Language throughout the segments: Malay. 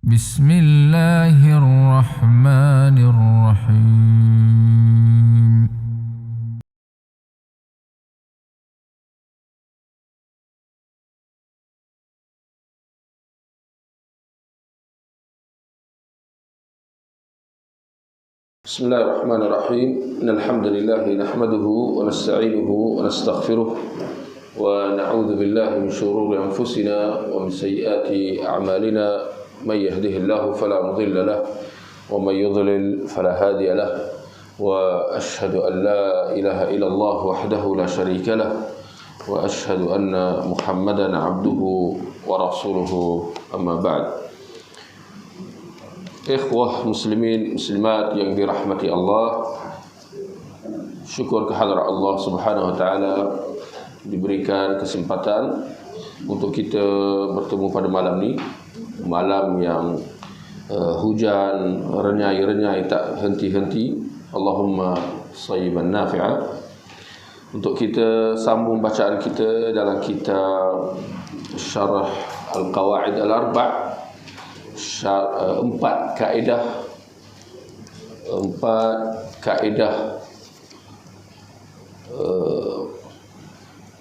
Bismillahirrahmanirrahim. Bismillahirrahmanirrahim. Innal hamdalillah nahmaduhu wa nasta'inuhu wa nastaghfiruh wa na'udzu billahi min shururi anfusina wa min sayyiati a'malina. May yahdihillahu fala mudilla lahu wa may yudlil fala hadiya lahu. Wa ashhadu an la ilaha illallah wahdahu la syarika lahu wa ashhadu anna Muhammadan 'abduhu wa rasuluhu. Amma ba'd. Ikhwah muslimin muslimat yang dirahmati Allah, syukur kehadrat Allah Subhanahu wa taala diberikan kesempatan untuk kita bertemu pada malam ni, malam yang hujan renyai-renyai tak henti-henti. Allahumma sayyiban nafi'a. Untuk kita sambung bacaan kita dalam kitab Syarah Al-Qawaid Al-Arba',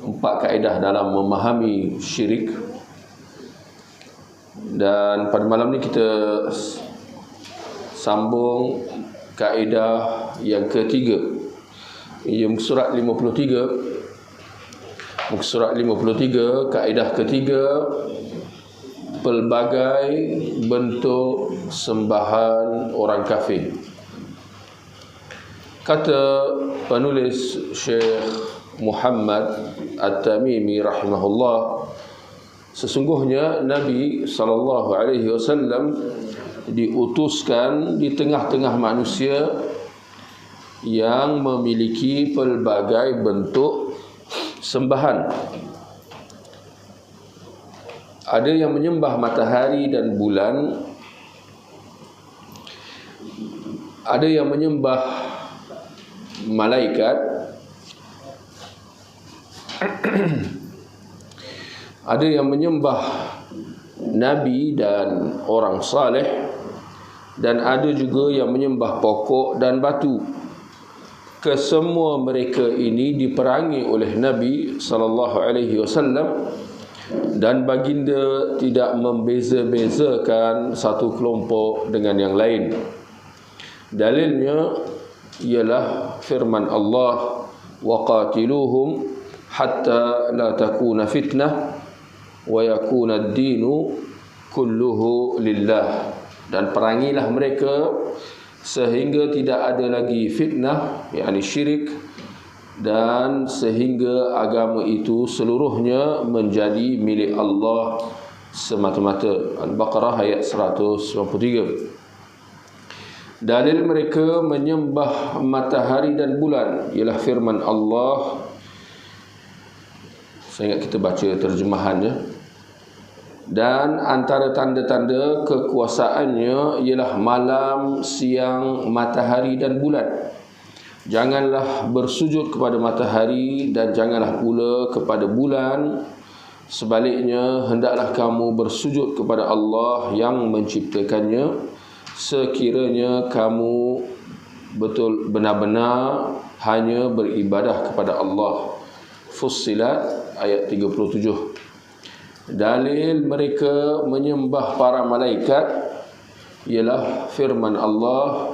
empat kaedah dalam memahami syirik. Dan pada malam ni kita sambung kaedah yang ketiga, muka surat 53. Muka surat 53, kaedah ketiga, pelbagai bentuk sembahan orang kafir. Kata penulis Syekh Muhammad At-Tamimi rahimahullah, sesungguhnya Nabi SAW diutuskan di tengah-tengah manusia yang memiliki pelbagai bentuk sembahan. Ada yang menyembah matahari dan bulan, ada yang menyembah malaikat, ada yang menyembah nabi dan orang saleh, dan ada juga yang menyembah pokok dan batu. Kesemua mereka ini diperangi oleh Nabi SAW, dan baginda tidak membeza-bezakan satu kelompok dengan yang lain. Dalilnya ialah firman Allah, waqatiluhum hatta la takuna fitnah wa yakuna ad-dinu kulluhu lillah. Dan perangilah mereka sehingga tidak ada lagi fitnah, yakni syirik, dan sehingga agama itu seluruhnya menjadi milik Allah semata-mata. Al-Baqarah ayat 193. Dalil mereka menyembah matahari dan bulan ialah firman Allah. Saya ingat kita baca terjemahannya. Dan antara tanda-tanda kekuasaannya ialah malam, siang, matahari dan bulan. Janganlah bersujud kepada matahari dan janganlah pula kepada bulan. Sebaliknya, hendaklah kamu bersujud kepada Allah yang menciptakannya, sekiranya kamu betul benar-benar hanya beribadah kepada Allah. Fussilat ayat 37. Dalil mereka menyembah para malaikat ialah firman Allah.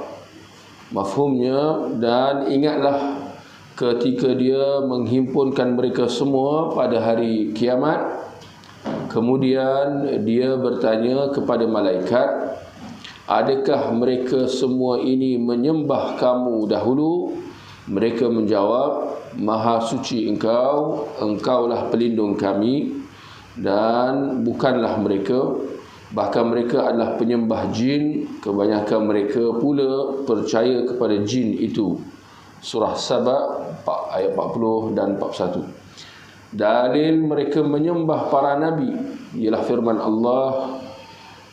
Mafhumnya, dan ingatlah ketika dia menghimpunkan mereka semua pada hari kiamat, kemudian dia bertanya kepada malaikat, adakah mereka semua ini menyembah kamu dahulu? Mereka menjawab, Maha suci engkau, engkaulah pelindung kami, dan bukanlah mereka. Bahkan mereka adalah penyembah jin. Kebanyakan mereka pula percaya kepada jin itu. Surah Saba ayat 40 dan 41. Dalil mereka menyembah para nabi ialah firman Allah.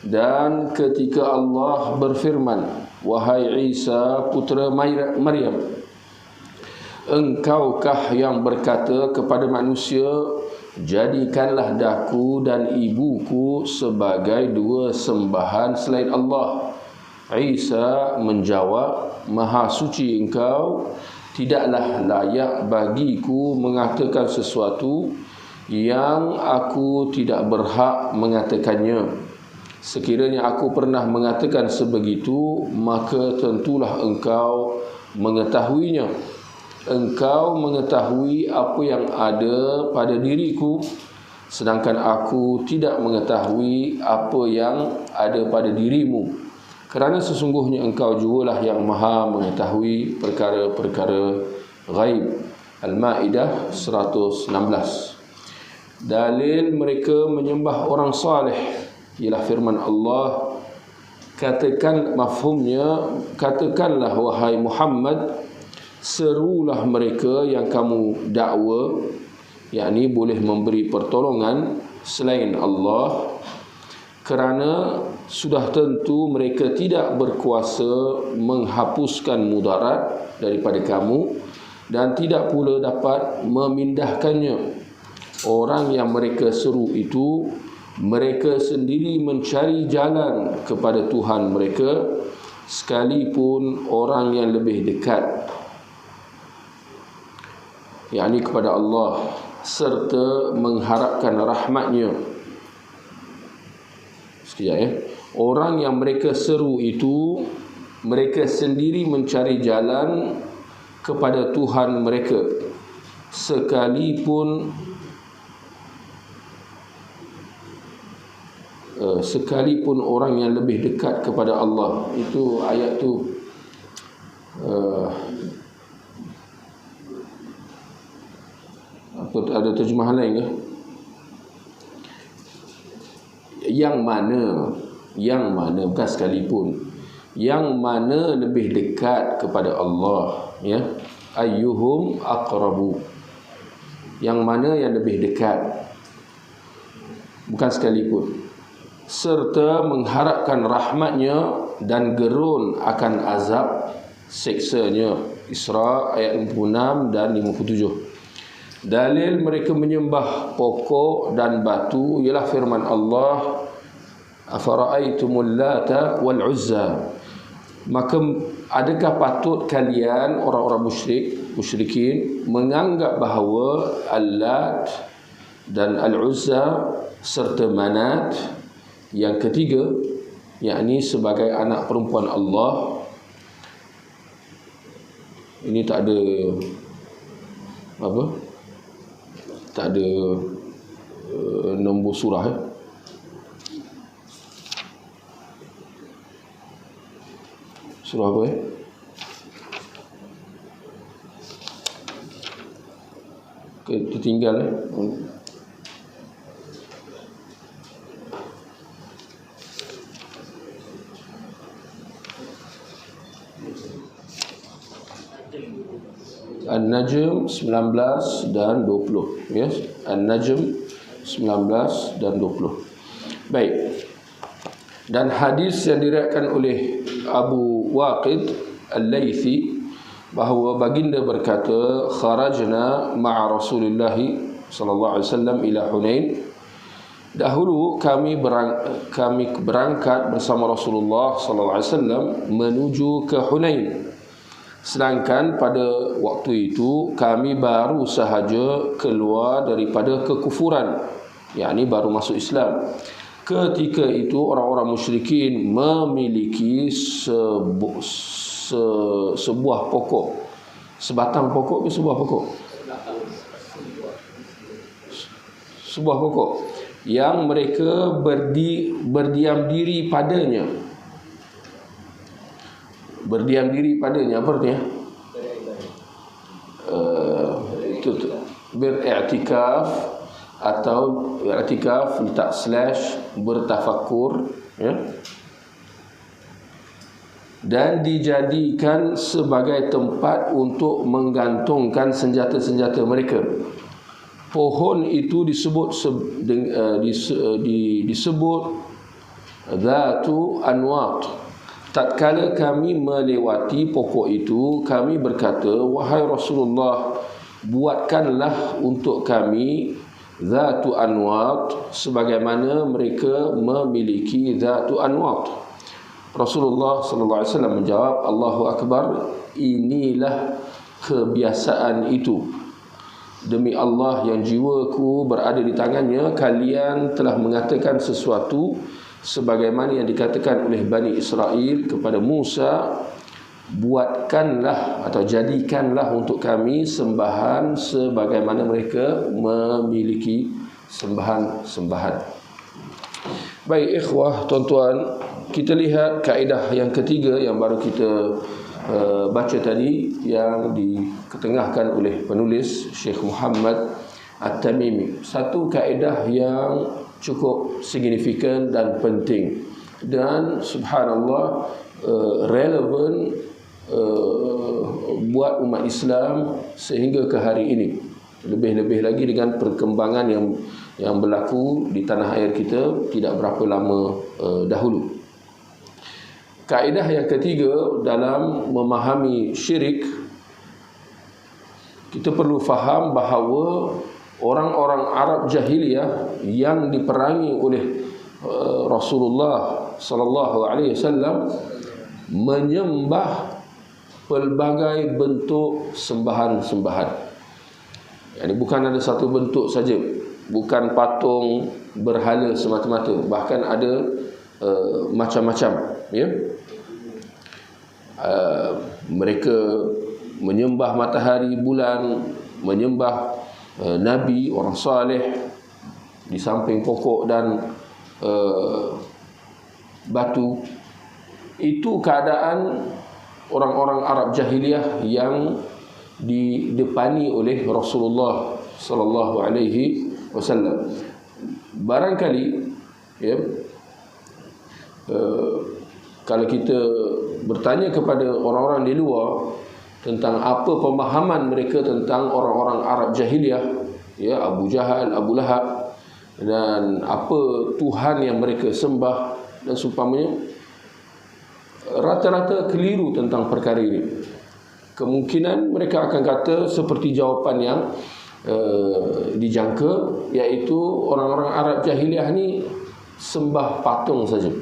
Dan ketika Allah berfirman, wahai Isa putera Maryam, engkaukah yang berkata kepada manusia, jadikanlah daku dan ibuku sebagai dua sembahan selain Allah. Isa menjawab, Maha suci engkau, tidaklah layak bagiku mengatakan sesuatu yang aku tidak berhak mengatakannya. Sekiranya aku pernah mengatakan sebegitu, maka tentulah engkau mengetahuinya. Engkau mengetahui apa yang ada pada diriku, sedangkan aku tidak mengetahui apa yang ada pada dirimu. Kerana sesungguhnya engkau jugalah yang maha mengetahui perkara-perkara ghaib. Al-Ma'idah 116. Dalil mereka menyembah orang saleh ialah firman Allah, katakan, mafhumnya, katakanlah wahai Muhammad, serulah mereka yang kamu dakwa, yakni boleh memberi pertolongan selain Allah, kerana sudah tentu mereka tidak berkuasa menghapuskan mudarat daripada kamu dan tidak pula dapat memindahkannya. Orang yang mereka seru itu, mereka sendiri mencari jalan kepada Tuhan mereka, sekalipun orang yang lebih dekat, yakni kepada Allah, serta mengharapkan rahmatnya. Sekejap ya. Orang yang mereka seru itu, mereka sendiri mencari jalan kepada Tuhan mereka, sekalipun orang yang lebih dekat kepada Allah. Itu ayat tu ada terjemahan lain ke? Yang mana bukan sekalipun, yang mana lebih dekat kepada Allah, ya. Ayyuhum aqrabu, yang mana yang lebih dekat, bukan sekalipun, serta mengharapkan rahmatnya dan gerun akan azab siksanya. Isra ayat 56 dan 57. Dalil mereka menyembah pokok dan batu ialah firman Allah, afara'aitumul lata wal uzza, maka adakah patut kalian orang-orang musyrikin menganggap bahawa Al-Lat dan Al-Uzza serta Manat yang ketiga, yakni sebagai anak perempuan Allah. Ini tak ada apa? Tak ada nombor surah ya. Surah apa ya? Tertinggal ya. An-Najm 19 dan 20, yes? An-Najm 19 dan 20. Baik. Dan hadis yang diriwayatkan oleh Abu Waqid Al-Laythi bahawa baginda berkata, kharajna ma'a Rasulullah sallallahu alaihi wasallam ila Hunain. Dahulu kami berangkat bersama Rasulullah sallallahu alaihi wasallam menuju ke Hunain. Sedangkan pada waktu itu kami baru sahaja keluar daripada kekufuran, yakni baru masuk Islam. Ketika itu orang-orang musyrikin memiliki sebuah pokok, sebatang pokok ke sebuah pokok? Sebuah pokok yang mereka berdiam diri padanya. Berdiam diri padanya apa artinya? Itu beriktikaf atau i'tikaf letak slash bertafakur, ya. Dan dijadikan sebagai tempat untuk menggantungkan senjata-senjata mereka. Pohon itu disebut Dhatu Anwat. Tatkala kami melewati pokok itu, kami berkata, wahai Rasulullah, buatkanlah untuk kami Zatu anwat, sebagaimana mereka memiliki zatu anwat. Rasulullah sallallahu alaihi wasallam menjawab, Allahu akbar, inilah kebiasaan itu. Demi Allah yang jiwaku berada di tangannya, kalian telah mengatakan sesuatu sebagaimana yang dikatakan oleh Bani Israel kepada Musa, buatkanlah atau jadikanlah untuk kami sembahan sebagaimana mereka memiliki sembahan-sembahan. Baik ikhwah, tuan-tuan, kita lihat kaedah yang ketiga yang baru kita baca tadi, yang diketengahkan oleh penulis Syekh Muhammad At-Tamimi. Satu kaedah yang cukup signifikan dan penting, dan subhanallah relevan buat umat Islam sehingga ke hari ini. Lebih-lebih lagi dengan perkembangan yang berlaku di tanah air kita tidak berapa lama dahulu. Kaedah yang ketiga dalam memahami syirik, kita perlu faham bahawa orang-orang Arab jahiliyah yang diperangi oleh Rasulullah sallallahu alaihi wasallam menyembah pelbagai bentuk sembahan-sembahan. Ini bukan ada satu bentuk saja, bukan patung berhala semata-mata, bahkan ada macam-macam, ya. Mereka menyembah matahari, bulan, menyembah nabi, orang saleh di samping pokok dan batu. Itu keadaan orang-orang Arab jahiliyah yang didepani oleh Rasulullah sallallahu alaihi wasallam. Barangkali, ya, kalau kita bertanya kepada orang-orang di luar tentang apa pemahaman mereka tentang orang-orang Arab jahiliyah, ya, Abu Jahal, Abu Lahab, dan apa Tuhan yang mereka sembah dan seumpamanya, rata-rata keliru tentang perkara ini. Kemungkinan mereka akan kata seperti jawapan yang dijangka, iaitu orang-orang Arab jahiliyah ni sembah patung saja.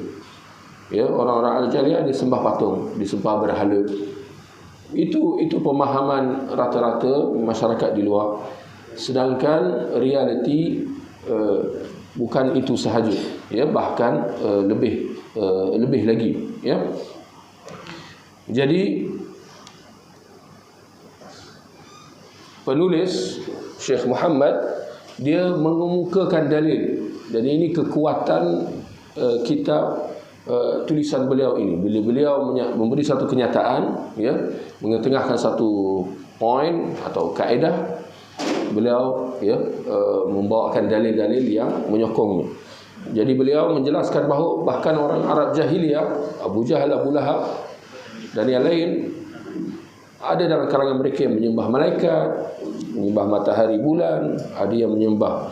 Ya, orang-orang Arab jahiliyah dia sembah patung, disembah berhala. Itu pemahaman rata-rata masyarakat di luar. Sedangkan realiti bukan itu sahaja, ya, bahkan lebih lagi, ya. Jadi penulis Syekh Muhammad dia mengemukakan dalil, dan ini kekuatan kitab tulisan beliau ini. Bila beliau memberi satu kenyataan, ya, mengetengahkan satu poin atau kaedah, beliau, ya, membawakan dalil-dalil yang menyokongnya. Jadi beliau menjelaskan bahawa bahkan orang Arab jahiliyah, Abu Jahal, Abu Lahab dan yang lain, ada dalam kalangan mereka yang menyembah malaikat, menyembah matahari, bulan, ada yang menyembah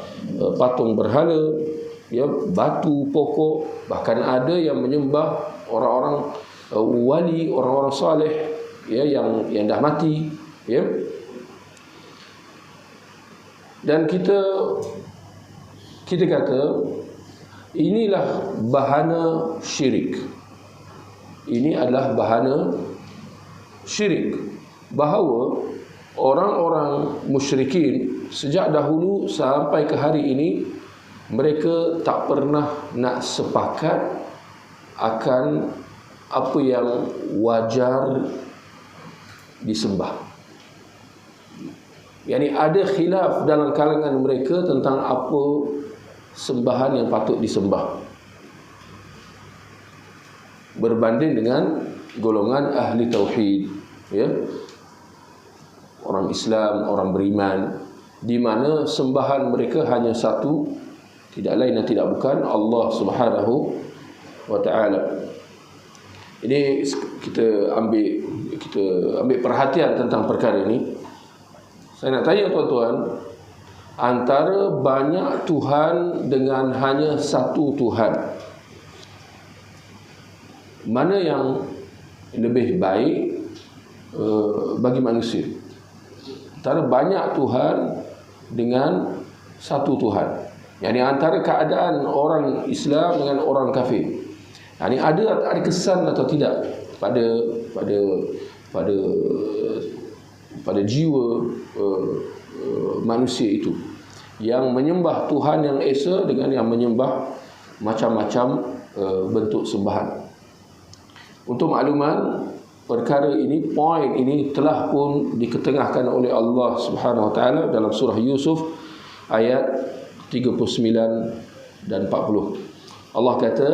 patung berhala, ya, batu, pokok, bahkan ada yang menyembah orang-orang wali, orang-orang saleh, ya, yang dah mati, ya. Dan kita kata inilah bahana syirik. Ini adalah bahana syirik, bahawa orang-orang musyrikin sejak dahulu sampai ke hari ini, mereka tak pernah nak sepakat akan apa yang wajar disembah. Yani ada khilaf dalam kalangan mereka tentang apa sembahan yang patut disembah, berbanding dengan golongan ahli tauhid, ya, orang Islam, orang beriman, di mana sembahan mereka hanya satu, tidak lain dan tidak bukan Allah Subhanahu wa taala. Ini kita ambil perhatian tentang perkara ini. Saya nak tanya tuan-tuan, antara banyak Tuhan dengan hanya satu Tuhan, mana yang lebih baik bagi manusia? Antara banyak Tuhan dengan satu Tuhan. Yani antara keadaan orang Islam dengan orang kafir. Yani ada kesan atau tidak pada jiwa manusia itu yang menyembah Tuhan yang esa dengan yang menyembah macam-macam bentuk sembahan. Untuk makluman, perkara ini, poin ini telah pun diketengahkan oleh Allah Subhanahu wa taala dalam surah Yusuf ayat 39 dan 40. Allah kata,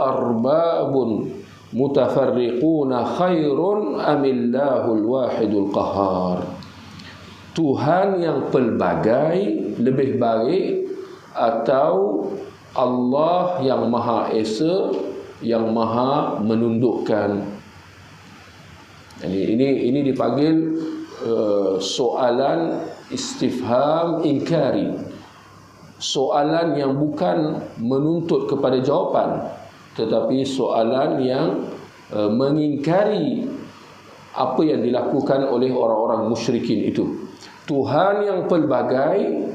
arbabun mutafarriquna khairun amillahul wahidul qahar. Tuhan yang pelbagai lebih baik atau Allah yang Maha Esa yang Maha menundukkan. Ini dipanggil soalan istifham inkari. Soalan yang bukan menuntut kepada jawapan, tetapi soalan yang mengingkari apa yang dilakukan oleh orang-orang musyrikin itu. Tuhan yang pelbagai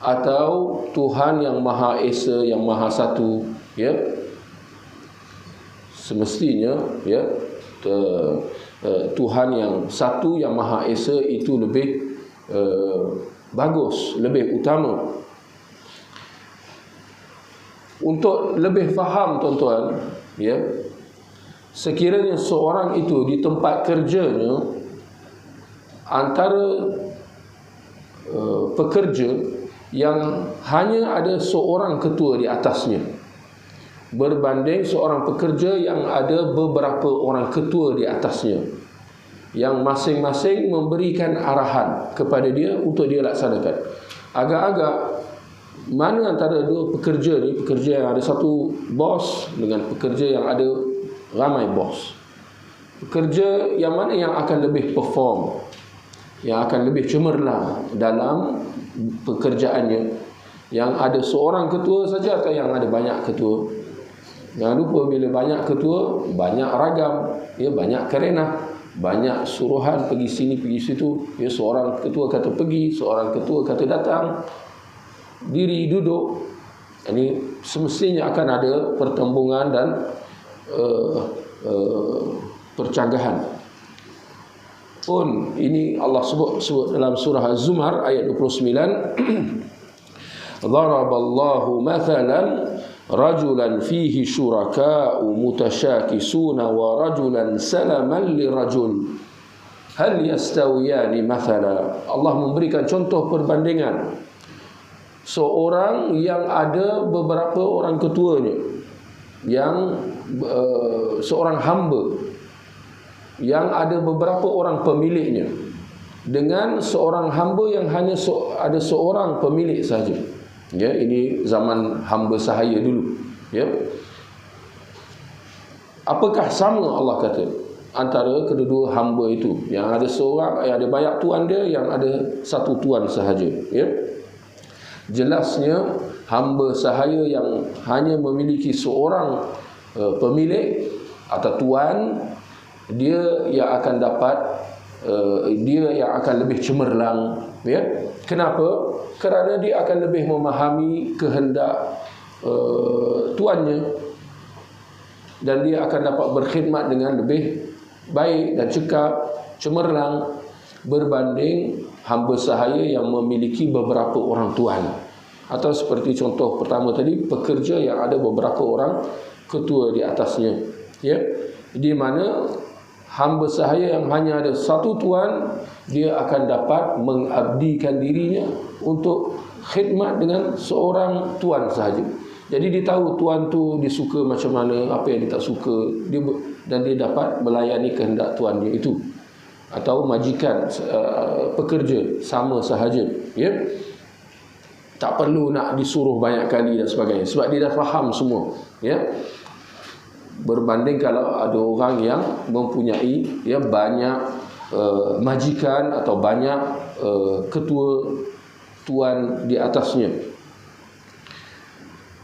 atau Tuhan yang Maha Esa, yang Maha Satu, ya. Semestinya, ya, Tuhan yang satu, yang Maha Esa itu lebih bagus, lebih utama. Untuk lebih faham tuan-tuan, ya, sekiranya seorang itu di tempat kerjanya antara pekerja yang hanya ada seorang ketua di atasnya berbanding seorang pekerja yang ada beberapa orang ketua di atasnya yang masing-masing memberikan arahan kepada dia untuk dia laksanakan. Agak-agak mana antara dua pekerja ni, pekerja yang ada satu bos dengan pekerja yang ada ramai bos? Pekerja yang mana yang akan lebih perform, yang akan lebih cemerlang dalam pekerjaannya? Yang ada seorang ketua saja atau yang ada banyak ketua? Jangan lupa, bila banyak ketua, banyak ragam, ya, banyak kerenah, banyak suruhan pergi sini pergi situ, ya, seorang ketua kata pergi, seorang ketua kata datang, diri duduk. Ini semestinya akan ada pertembungan dan percanggahan. Pun ini Allah sebut dalam surah Az-Zumar ayat 29. Daraballahu mathalan rajulan fihi syuraka'u mutasyakisuna wa rajulan salaman lirajul hal yastawiyani mathala. Allah memberikan contoh perbandingan seorang yang ada beberapa orang ketuanya, yang seorang hamba yang ada beberapa orang pemiliknya, dengan seorang hamba yang hanya ada seorang pemilik saja. Ya, ini zaman hamba sahaya dulu. Ya, apakah sama, Allah kata, antara kedua-dua hamba itu, yang ada seorang, yang ada banyak tuan dia, yang ada satu tuan sahaja? Ya, jelasnya hamba sahaya yang hanya memiliki seorang pemilik atau tuan, dia yang akan dapat, dia yang akan lebih cemerlang. Ya, kenapa? Kerana dia akan lebih memahami kehendak tuannya, dan dia akan dapat berkhidmat dengan lebih baik dan cekap, cemerlang, berbanding hamba sahaya yang memiliki beberapa orang tuan. Atau seperti contoh pertama tadi, pekerja yang ada beberapa orang ketua di atasnya. Ya, di mana hamba sahaya yang hanya ada satu tuan, dia akan dapat mengabdikan dirinya untuk khidmat dengan seorang tuan sahaja. Jadi dia tahu tuan tu dia suka macam mana, apa yang dia tak suka, dan dia dapat melayani kehendak tuannya itu. Atau majikan pekerja sama sahaja. Ya, tak perlu nak disuruh banyak kali dan sebagainya, sebab dia dah faham semua. Ya, berbanding kalau ada orang yang mempunyai, ya, banyak majikan atau banyak ketua tuan di atasnya.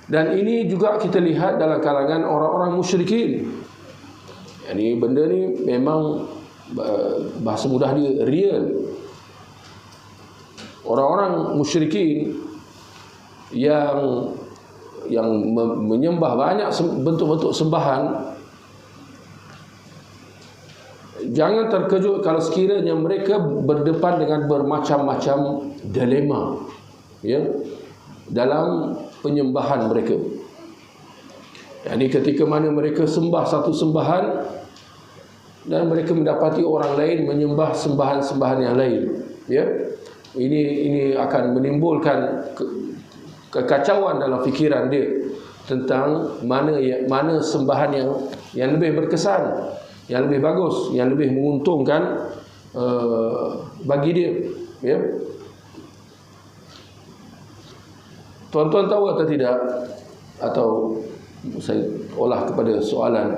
Dan ini juga kita lihat dalam kalangan orang-orang musyrikin. Ini benda ni memang bahasa mudah dia real. Orang-orang musyrikin yang menyembah banyak bentuk-bentuk sembahan, jangan terkejut kalau sekiranya mereka berdepan dengan bermacam-macam dilema, ya, dalam penyembahan mereka. Yani ketika mana mereka sembah satu sembahan dan mereka mendapati orang lain menyembah sembahan-sembahan yang lain, ya, ini akan menimbulkan kekacauan dalam fikiran dia tentang mana sembahan yang lebih berkesan, yang lebih bagus, yang lebih menguntungkan bagi dia, ya. Tuan-tuan tahu atau tidak, atau saya olah kepada soalan,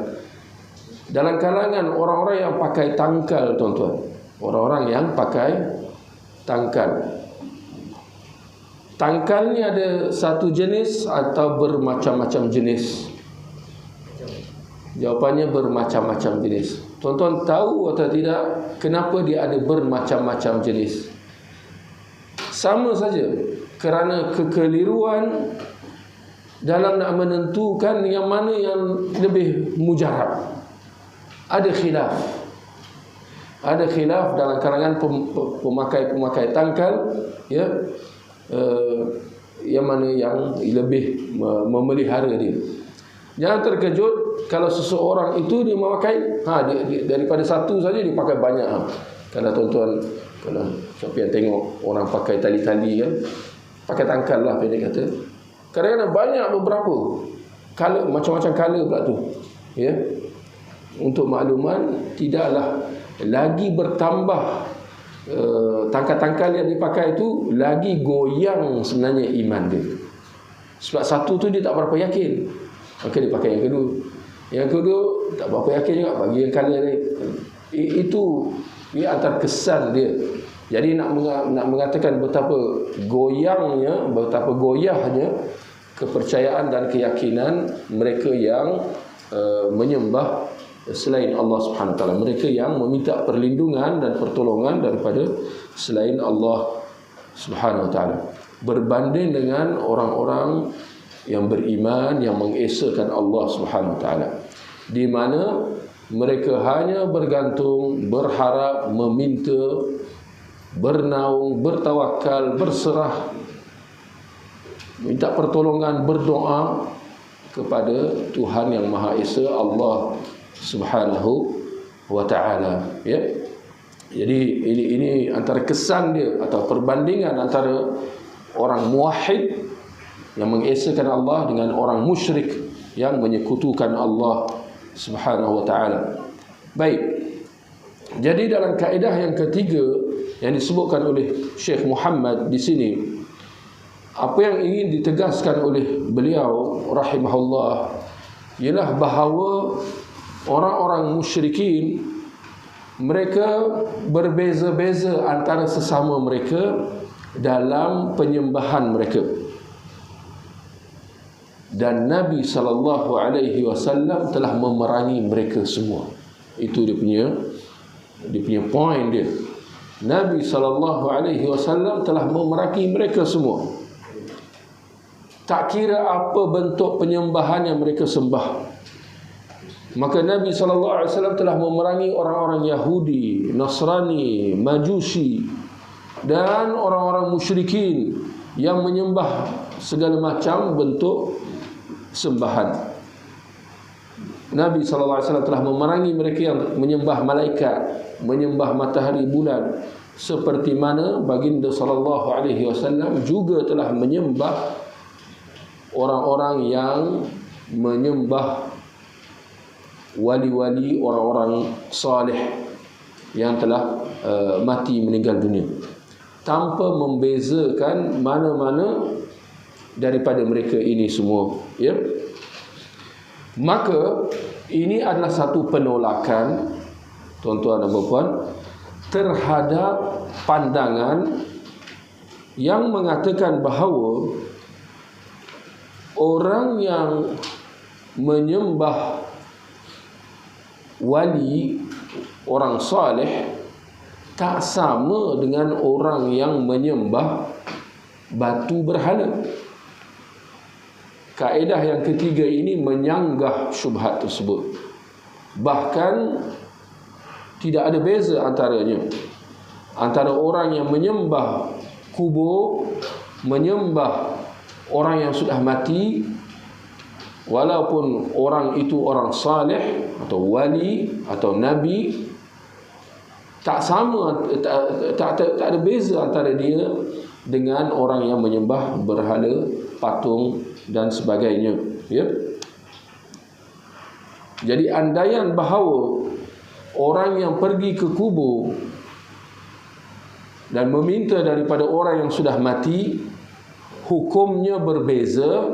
dalam kalangan orang-orang yang pakai tangkal, tuan-tuan, orang-orang yang pakai tangkal, tangkalnya ada satu jenis atau bermacam-macam jenis? Jawapannya bermacam-macam jenis. Tuan-tuan tahu atau tidak kenapa dia ada bermacam-macam jenis? Sama saja, kerana kekeliruan dalam nak menentukan yang mana yang lebih mujarab. Ada khilaf. Ada khilaf dalam kalangan pemakai tangkal, ya, yang mana yang lebih memelihara dia. Jangan terkejut kalau seseorang itu dia memakai daripada satu saja dia pakai banyak. Kalau tuan-tuan, kalau siapa yang tengok orang pakai tali-tali, kan, pakai tangkal lah pendek kata, kadang-kadang banyak beberapa color, macam-macam color pula tu, ya. Untuk makluman, tidaklah lagi bertambah tangkal-tangkal yang dipakai itu, lagi goyang sebenarnya iman dia. Sebab satu tu dia tak berapa yakin, maka dia pakai yang kedua. Yang kedua tak berapa yakin juga, bagi yang color lain. Itu dia antar kesan dia. Jadi nak mengatakan betapa goyahnya kepercayaan dan keyakinan mereka yang menyembah selain Allah Subhanahu Wa Taala, mereka yang meminta perlindungan dan pertolongan daripada selain Allah Subhanahu Wa Taala, berbanding dengan orang-orang yang beriman, yang mengesakan Allah Subhanahu Wa Taala, di mana mereka hanya bergantung, berharap, meminta, bernaung, bertawakal, berserah, minta pertolongan, berdoa kepada Tuhan yang Maha Esa, Allah Subhanahu Wa Taala, ya. Jadi ini antara kesan dia atau perbandingan antara orang muwahhid yang mengesakan Allah dengan orang musyrik yang menyekutukan Allah Subhanahu Wa Taala. Baik. Jadi dalam kaedah yang ketiga yang disebutkan oleh Syekh Muhammad di sini, apa yang ingin ditegaskan oleh beliau rahimahullah ialah bahawa orang-orang musyrikin mereka berbeza-beza antara sesama mereka dalam penyembahan mereka, dan Nabi SAW telah memerangi mereka semua. Itu dia punya point dia. Nabi SAW telah memerangi mereka semua. Tak kira apa bentuk penyembahan yang mereka sembah, maka Nabi SAW telah memerangi orang-orang Yahudi, Nasrani, Majusi, dan orang-orang musyrikin yang menyembah segala macam bentuk sembahan. Nabi SAW telah memerangi mereka yang menyembah malaikat, menyembah matahari bulan, seperti mana baginda SAW juga telah menyembah orang-orang yang menyembah wali-wali, orang-orang saleh yang telah mati, meninggal dunia, tanpa membezakan mana-mana daripada mereka ini semua, ya. Maka ini adalah satu penolakan, tuan-tuan dan puan, terhadap pandangan yang mengatakan bahawa orang yang menyembah wali, orang saleh, tak sama dengan orang yang menyembah batu berhala. kaedah yang ketiga ini menyanggah syubhat tersebut. Bahkan tidak ada beza antaranya, antara orang yang menyembah kubur, menyembah orang yang sudah mati, walaupun orang itu orang saleh atau wali atau nabi, tak sama, tak ada beza antara dia dengan orang yang menyembah berhala, patung dan sebagainya, ya. Jadi andaian bahawa orang yang pergi ke kubur dan meminta daripada orang yang sudah mati, hukumnya berbeza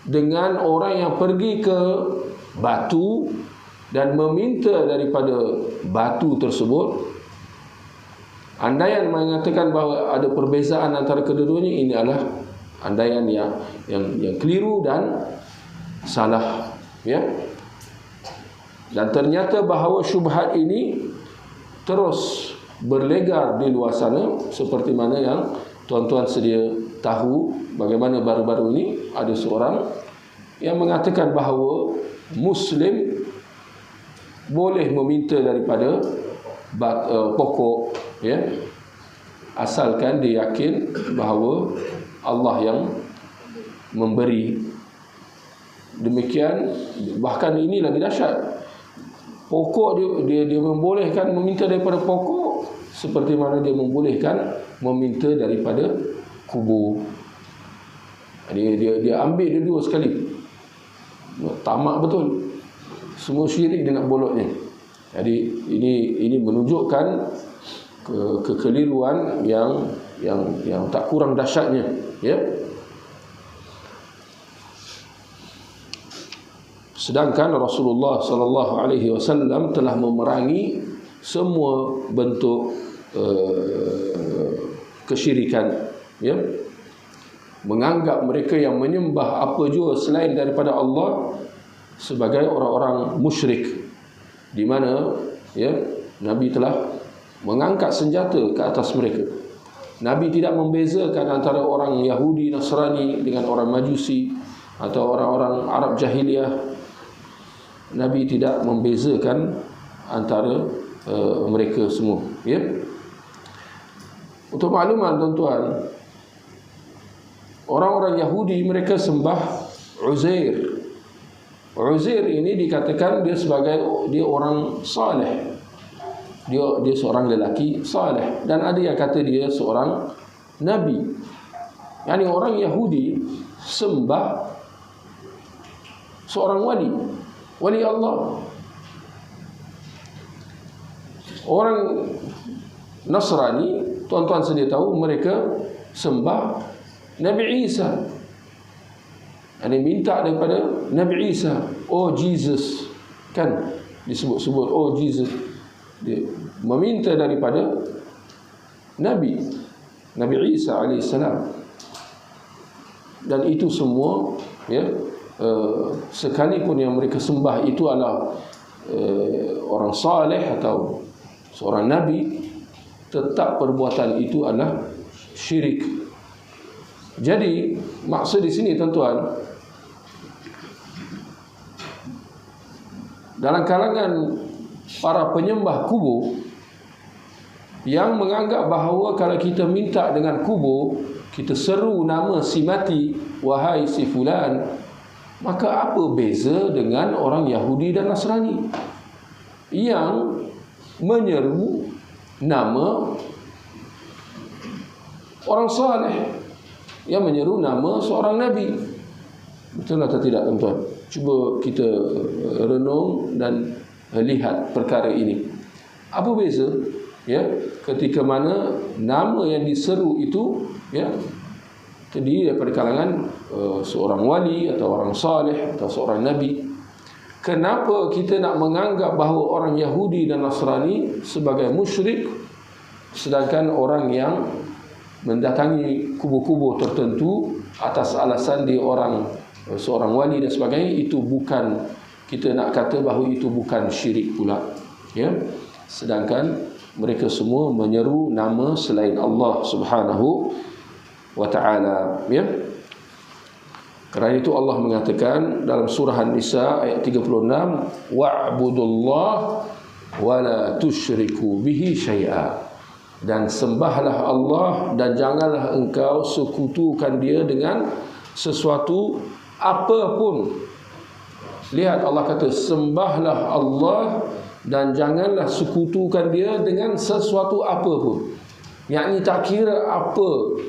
dengan orang yang pergi ke batu dan meminta daripada batu tersebut. Andaian mengatakan bahawa ada perbezaan antara kedua-duanya, ini adalah andaian yang keliru dan salah, ya. Dan ternyata bahawa syubhat ini terus berlegar di luar sana, seperti mana yang tuan-tuan sedia tahu, bagaimana baru-baru ini ada seorang yang mengatakan bahawa Muslim boleh meminta daripada pokok, ya, asalkan dia yakin bahawa Allah yang memberi. Demikian, bahkan ini lagi dahsyat, pokok dia membolehkan meminta daripada pokok seperti mana dia membolehkan meminta daripada kubur. Dia ambil dua sekali. Tamak betul. Semua syirik dia nak bolotnya. Jadi ini menunjukkan kekeliruan yang tak kurang dahsyatnya, ya. Sedangkan Rasulullah sallallahu alaihi wasallam telah memerangi semua bentuk kesyirikan, ya. Menganggap mereka yang menyembah apa jua selain daripada Allah sebagai orang-orang musyrik, di mana, ya, Nabi telah mengangkat senjata ke atas mereka. Nabi tidak membezakan antara orang Yahudi, Nasrani dengan orang Majusi atau orang-orang Arab Jahiliyah. Nabi tidak membezakan antara mereka semua, ya. Untuk makluman tuan-tuan, orang-orang Yahudi mereka sembah Uzair. Uzair ini dikatakan dia orang saleh. Dia seorang lelaki saleh, dan ada yang kata dia seorang nabi. Yani orang Yahudi sembah seorang wali Allah. Orang Nasrani, tuan-tuan sedia tahu, mereka sembah Nabi Isa. Ini minta daripada Nabi Isa, oh Jesus, kan disebut-sebut oh Jesus. Dia meminta daripada Nabi Isa alaihissalam. Dan itu semua, ya, sekalipun yang mereka sembah itu adalah orang saleh atau seorang nabi, tetap perbuatan itu adalah syirik. Jadi maksud di sini tuan-tuan, dalam kalangan para penyembah kubur yang menganggap bahawa kalau kita minta dengan kubur, kita seru nama si mati, wahai si fulan, maka apa beza dengan orang Yahudi dan Nasrani yang menyeru nama orang saleh, yang menyeru nama seorang nabi? Betul atau tidak tuan-tuan? Cuba kita renung dan lihat perkara ini. Apa beza, ya, ketika mana nama yang diseru itu, ya, terdiri daripada kalangan seorang wali atau orang saleh atau seorang nabi. Kenapa kita nak menganggap bahawa orang Yahudi dan Nasrani sebagai musyrik, sedangkan orang yang mendatangi kubur-kubur tertentu atas alasan dia seorang wali dan sebagainya, itu bukan, kita nak kata bahawa itu bukan syirik pula, ya. Sedangkan mereka semua menyeru nama selain Allah Subhanahu wa ta'ala, ya. Kerana itu Allah mengatakan dalam surah An-Nisa ayat 36, wa'budullah wa la tusyriku bihi syai'a. Dan sembahlah Allah dan janganlah engkau sekutukan dia dengan sesuatu apapun. Lihat, Allah kata sembahlah Allah dan janganlah sekutukan dia dengan sesuatu apapun. Yakni tak kira apa,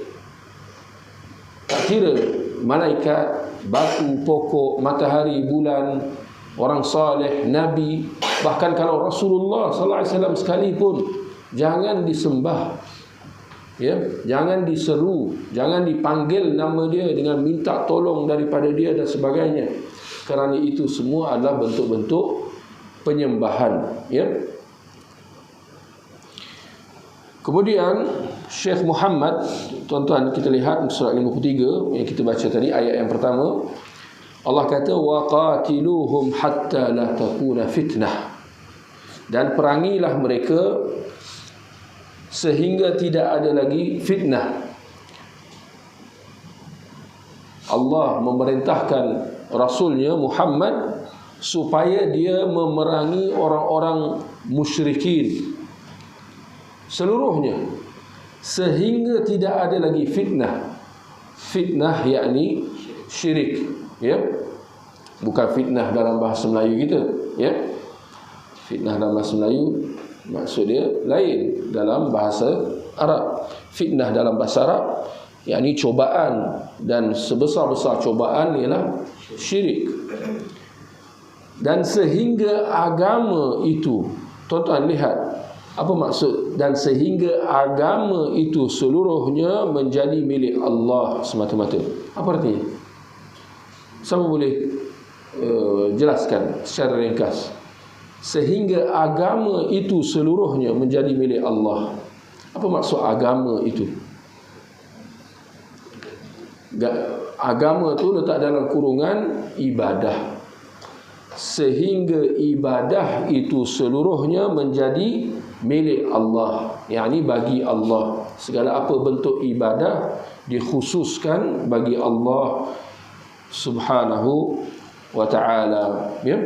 tak kira malaikat, batu, pokok, matahari, bulan, orang saleh, nabi, bahkan kalau Rasulullah sallallahu alaihi wasallam sekalipun, jangan disembah, ya, jangan diseru, jangan dipanggil nama dia dengan minta tolong daripada dia dan sebagainya. Kerana itu semua adalah bentuk-bentuk penyembahan, ya. Kemudian Syekh Muhammad, tuan-tuan, kita lihat surah 53 yang kita baca tadi, ayat yang pertama. Allah kata wa qatiluhum hatta la takuna fitnah. Dan perangilah mereka sehingga tidak ada lagi fitnah. Allah memerintahkan Rasulnya Muhammad supaya dia memerangi orang-orang musyrikin seluruhnya sehingga tidak ada lagi fitnah. Fitnah yakni syirik, ya. Bukan fitnah dalam bahasa Melayu kita, ya. Fitnah dalam bahasa Melayu maksud dia lain dalam bahasa Arab. Fitnah dalam bahasa Arab yakni cobaan, dan sebesar-besar cobaan ialah syirik. Dan sehingga agama itu, tuan-tuan lihat apa maksud, dan sehingga agama itu seluruhnya menjadi milik Allah semata-mata. Apa artinya? Siapa boleh jelaskan secara ringkas? Sehingga agama itu seluruhnya menjadi milik Allah. Apa maksud agama itu? Agama itu letak dalam kurungan ibadah. Sehingga ibadah itu seluruhnya menjadi milik Allah, yakni bagi Allah. Segala apa bentuk ibadah dikhususkan bagi Allah Subhanahu wa ta'ala, ya.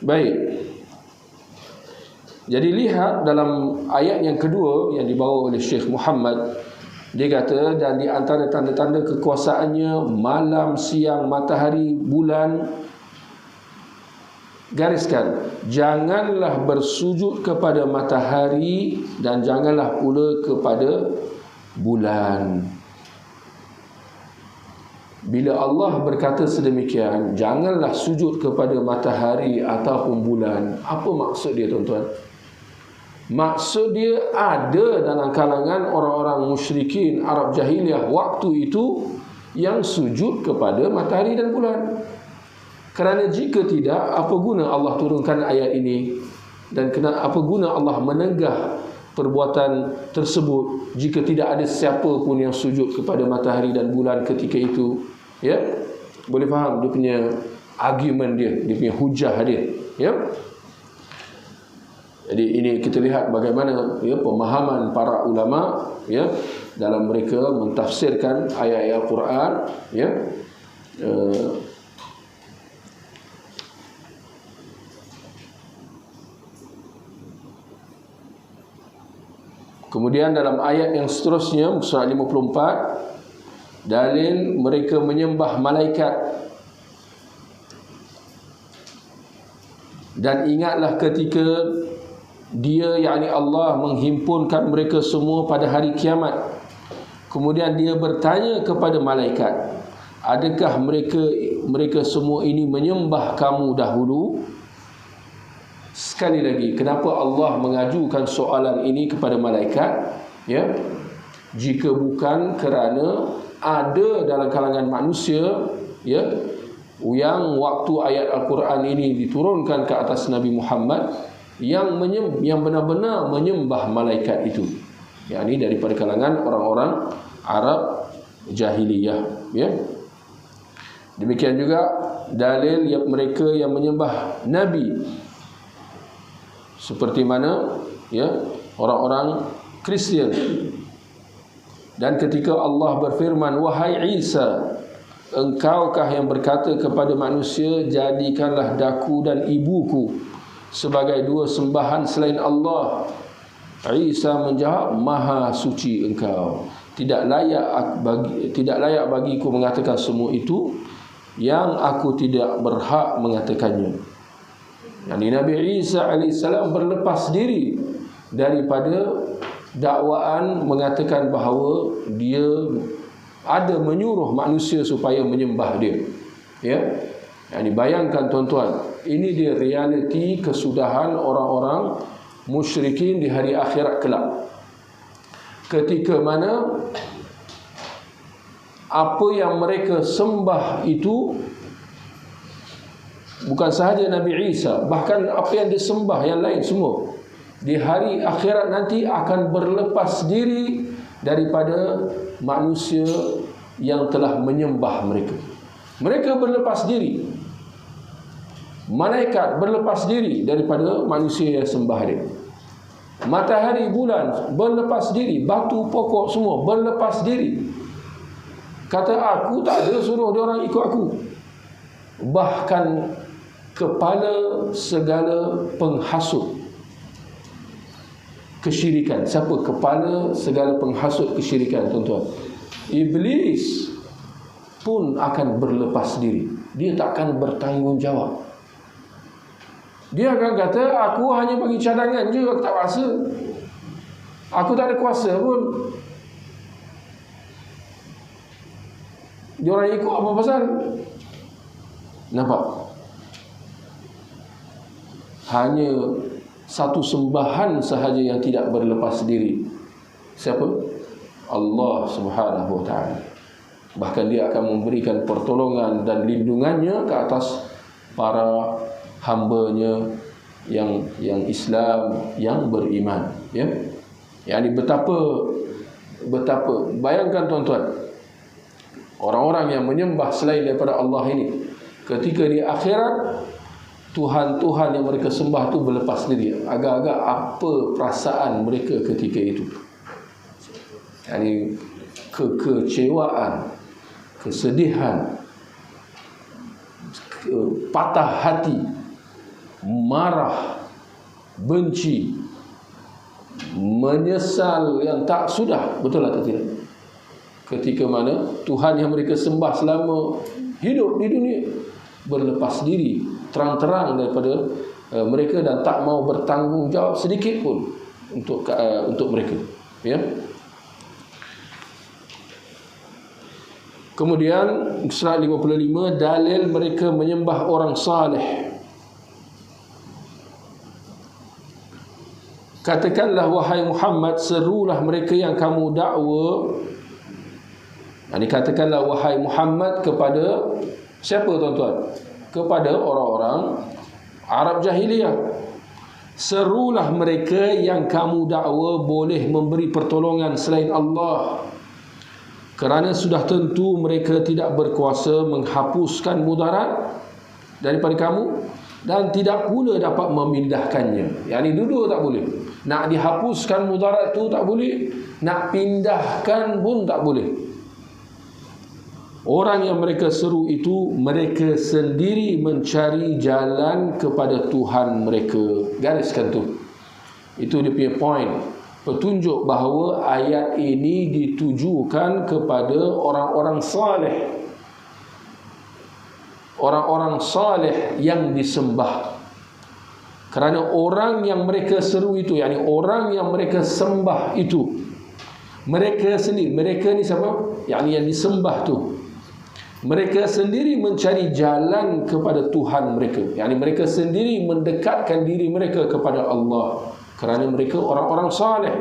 Baik. Jadi lihat dalam ayat yang kedua yang dibawa oleh Syekh Muhammad, dia kata, dan di antara tanda-tanda kekuasaannya malam, siang, matahari, bulan. Gariskan, janganlah bersujud kepada matahari dan janganlah pula kepada bulan. Bila Allah berkata sedemikian, janganlah sujud kepada matahari ataupun bulan, apa maksud dia, tuan-tuan? Maksud dia ada dalam kalangan orang-orang musyrikin Arab jahiliyah waktu itu yang sujud kepada matahari dan bulan. Kerana jika tidak, apa guna Allah turunkan ayat ini? Dan apa guna Allah menenggah perbuatan tersebut jika tidak ada siapa pun yang sujud kepada matahari dan bulan ketika itu? Ya, boleh faham dia punya argument dia, dia punya hujah dia, ya. Jadi ini kita lihat bagaimana, ya, pemahaman para ulama, ya, dalam mereka mentafsirkan ayat-ayat Al-Quran, ya. Kemudian dalam ayat yang seterusnya, surah 54, dalil mereka menyembah malaikat. Dan ingatlah ketika dia, yakni Allah, menghimpunkan mereka semua pada hari kiamat. Kemudian dia bertanya kepada malaikat, adakah mereka semua ini menyembah kamu dahulu? Sekali lagi, kenapa Allah mengajukan soalan ini kepada malaikat? Ya, jika bukan kerana ada dalam kalangan manusia, ya, yang waktu ayat Al-Quran ini diturunkan ke atas Nabi Muhammad, yang benar-benar menyembah malaikat itu, yakni daripada kalangan orang-orang Arab jahiliyah, ya. Demikian juga dalil yang mereka yang menyembah Nabi, seperti mana, ya, orang-orang Kristian. Dan ketika Allah berfirman, wahai Isa, engkaukah yang berkata kepada manusia, jadikanlah daku dan ibuku sebagai dua sembahan selain Allah? Isa menjawab, maha suci engkau. Tidak layak bagiku mengatakan semua itu, yang aku tidak berhak mengatakannya. Yani Nabi Isa AS berlepas diri daripada dakwaan mengatakan bahawa dia ada menyuruh manusia supaya menyembah dia. Ya. Yani bayangkan tuan-tuan, ini dia realiti kesudahan orang-orang musyrikin di hari akhirat kelak. Ketika mana apa yang mereka sembah itu bukan sahaja Nabi Isa, bahkan apa yang disembah yang lain semua di hari akhirat nanti akan berlepas diri daripada manusia yang telah menyembah mereka. Mereka berlepas diri. Malaikat berlepas diri daripada manusia yang sembah dia. Matahari, bulan berlepas diri. Batu, pokok semua berlepas diri. Kata, aku tak ada suruh diorang ikut aku. Bahkan kepala segala penghasut kesyirikan. Siapa kepala segala penghasut kesyirikan, tuan-tuan? Iblis pun akan berlepas diri. Dia tak akan bertanggungjawab. Dia akan kata, aku hanya bagi cadangan je, aku tak rasa. Aku tak ada kuasa pun. Diorang ikut apa pasal? Nampak? Hanya satu sembahan sahaja yang tidak berlepas diri. Siapa? Allah Subhanahu wa ta'ala. Bahkan dia akan memberikan pertolongan dan lindungannya ke atas para hambanya yang Islam, yang beriman. Ya. Yani betapa bayangkan tuan-tuan, orang-orang yang menyembah selain daripada Allah ini, ketika di akhirat Tuhan-Tuhan yang mereka sembah tu berlepas diri. Agak-agak apa perasaan mereka ketika itu? Yani kekecewaan, kesedihan, patah hati, marah, benci, menyesal yang tak sudah. Betul atau tidak? Ketika mana Tuhan yang mereka sembah selama hidup di dunia berlepas diri terang-terang daripada mereka dan tak mau bertanggungjawab sedikit pun untuk mereka. Ya. Kemudian surat 55, dalil mereka menyembah orang saleh. Katakanlah wahai Muhammad, serulah mereka yang kamu dakwa. Ini katakanlah wahai Muhammad kepada siapa, tuan-tuan? Kepada orang-orang Arab jahiliyah. Serulah mereka yang kamu dakwa boleh memberi pertolongan selain Allah, kerana sudah tentu mereka tidak berkuasa menghapuskan mudarat daripada kamu dan tidak pula dapat memindahkannya. Yani duduk tak boleh. Nak dihapuskan mudarat tu tak boleh, nak pindahkan pun tak boleh. Orang yang mereka seru itu, mereka sendiri mencari jalan kepada Tuhan mereka. Gariskan tu. Itu dia punya point. Petunjuk bahawa ayat ini ditujukan kepada orang-orang saleh. Orang-orang saleh yang disembah. Kerana orang yang mereka seru itu, yakni orang yang mereka sembah itu, mereka sendiri, mereka ni siapa? Yakni yang disembah tu, mereka sendiri mencari jalan kepada Tuhan mereka. Yani mereka sendiri mendekatkan diri mereka kepada Allah, kerana mereka orang-orang saleh.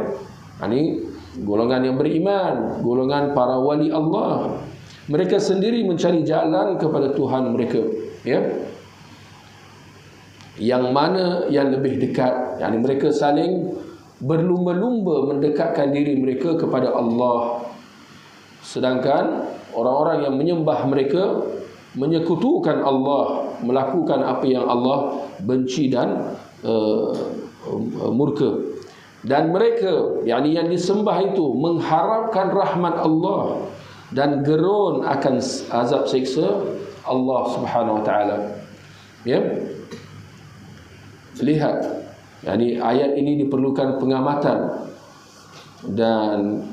Yani golongan yang beriman, golongan para wali Allah. Mereka sendiri mencari jalan kepada Tuhan mereka. Ya. Yang mana yang lebih dekat. Yani mereka saling berlumba-lumba mendekatkan diri mereka kepada Allah. Sedangkan orang-orang yang menyembah mereka menyekutukan Allah, melakukan apa yang Allah benci dan murka. Dan mereka yang disembah itu mengharapkan rahmat Allah dan gerun akan azab siksa Allah Subhanahu wa taala. Ya. Lihat, ayat ini diperlukan pengamatan. Dan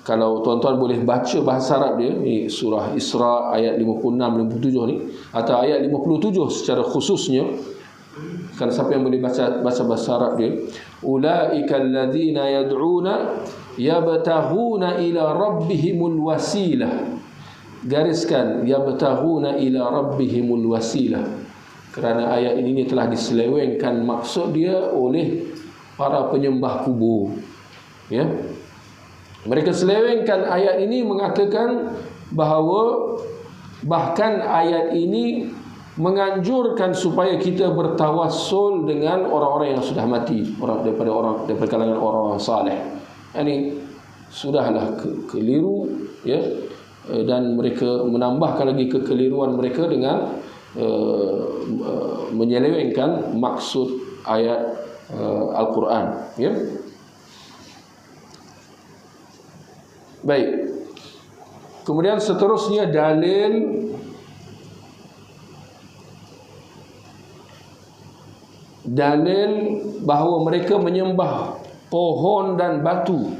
kalau tuan-tuan boleh baca bahasa Arab dia, ni surah Isra ayat 56-57 ni, atau ayat 57 secara khususnya, kalau siapa yang boleh baca bahasa Arab dia, ulaika alladzina yad'una yabtaghuna ila rabbihimul wasilah. Gariskan, yabtaghuna ila rabbihimul wasilah, kerana ayat ini telah diselewengkan maksud dia oleh para penyembah kubur. Ya, mereka selewengkan ayat ini, mengatakan bahawa bahkan ayat ini menganjurkan supaya kita bertawassul dengan orang-orang yang sudah mati, daripada kalangan orang saleh. Ini sudahlah keliru, ya, dan mereka menambahkan lagi kekeliruan mereka dengan menyelewengkan maksud ayat Al-Quran. Ya. Baik. Kemudian seterusnya dalil bahawa mereka menyembah pohon dan batu.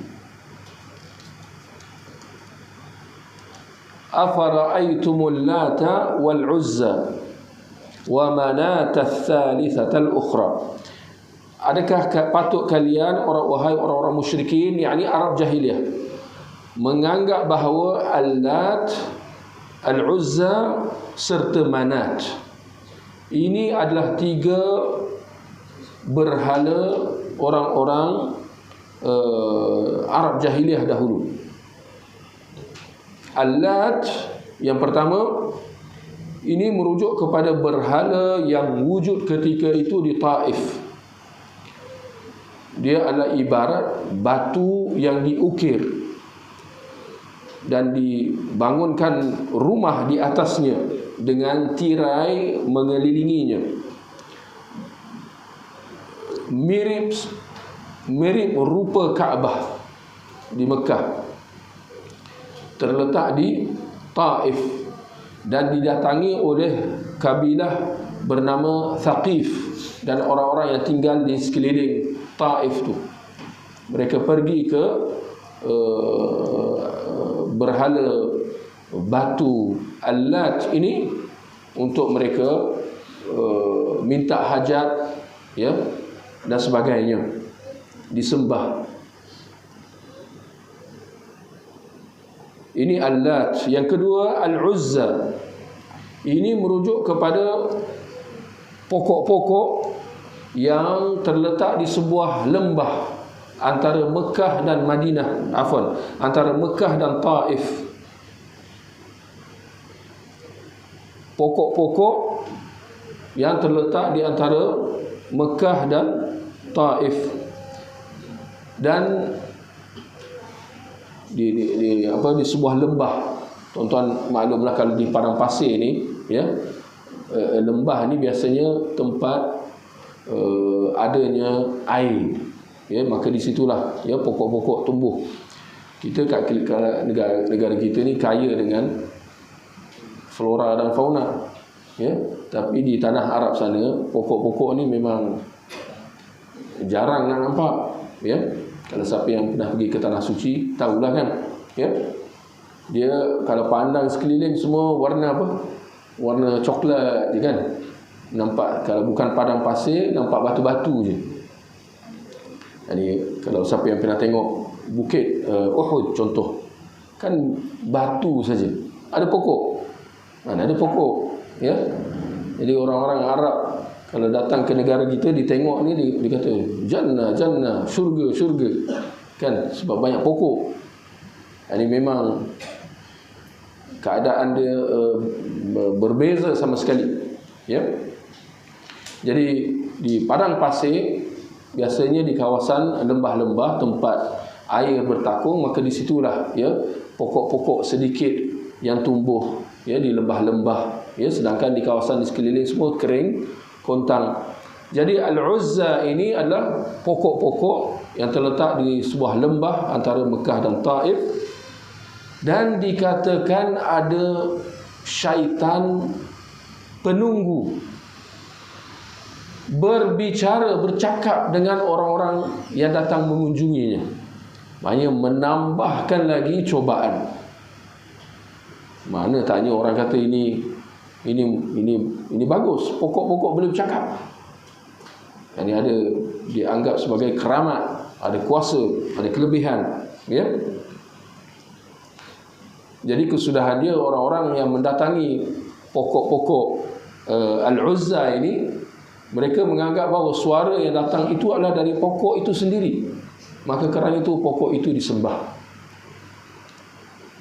Afara'aytumul Lata wal Uzza wa Manata ats-tsalitsata al-ukhra. Adakah patut kalian, wahai orang-orang musyrikin, yakni Arab jahiliyah, menganggap bahawa Al-Lat, Al-Uzza serta Manat ini adalah 3 berhala orang-orang Arab jahiliyah dahulu? Al-Lat yang pertama ini merujuk kepada berhala yang wujud ketika itu di Taif. Dia adalah ibarat batu yang diukir dan dibangunkan rumah di atasnya dengan tirai mengelilinginya. Mirip rupa Kaabah di Mekah. Terletak di Taif dan didatangi oleh kabilah bernama Thaqif dan orang-orang yang tinggal di sekeliling Taif tu. Mereka pergi ke berhala batu Al-Lat ini untuk mereka minta hajat, ya, dan sebagainya, disembah. Ini Al-Lat. Yang kedua Al-Uzza. Ini merujuk kepada pokok-pokok yang terletak di sebuah lembah antara Mekah dan Madinah, antara Mekah dan Taif. Pokok-pokok yang terletak di antara Mekah dan Taif. Dan di sebuah lembah. Tuan-tuan maklumlah kalau di padang pasir ni, ya, lembah ni biasanya tempat adanya air, ya, maka di situlah, ya, pokok-pokok tumbuh. Kita kat negara kita ni kaya dengan flora dan fauna, ya, tapi di tanah Arab sana pokok-pokok ni memang jarang nak nampak, ya. Kalau siapa yang pernah pergi ke tanah suci tahulah kan, ya. Dia kalau pandang sekeliling semua warna apa? Warna coklat je kan. Nampak, kalau bukan padang pasir, nampak batu-batu je. Jadi kalau siapa yang pernah tengok bukit Uhud contoh, kan batu saja. Ada pokok. Mana ada pokok, ya. Jadi orang-orang Arab kalau datang ke negara kita, ditengok ni, dia kata jannah, jannah, syurga, syurga, kan, sebab banyak pokok. Ini memang keadaan dia berbeza sama sekali, ya. Jadi di padang pasir, biasanya di kawasan lembah-lembah tempat air bertakung, maka di situlah, ya, pokok-pokok sedikit yang tumbuh, ya, di lembah-lembah, ya. Sedangkan di kawasan di sekeliling semua kering, kontang. Jadi Al-Uzza ini adalah pokok-pokok yang terletak di sebuah lembah antara Mekah dan Taif, dan dikatakan ada syaitan penunggu bercakap dengan orang-orang yang datang mengunjunginya. Maknanya menambahkan lagi cobaan. Mana tanya orang kata ini bagus, pokok-pokok boleh bercakap. Ini ada dianggap sebagai keramat, ada kuasa, ada kelebihan, ya. Jadi kesudahan dia, orang-orang yang mendatangi pokok-pokok Al-Uzza ini, mereka menganggap bahawa suara yang datang itu adalah dari pokok itu sendiri. Maka kerana itu pokok itu disembah.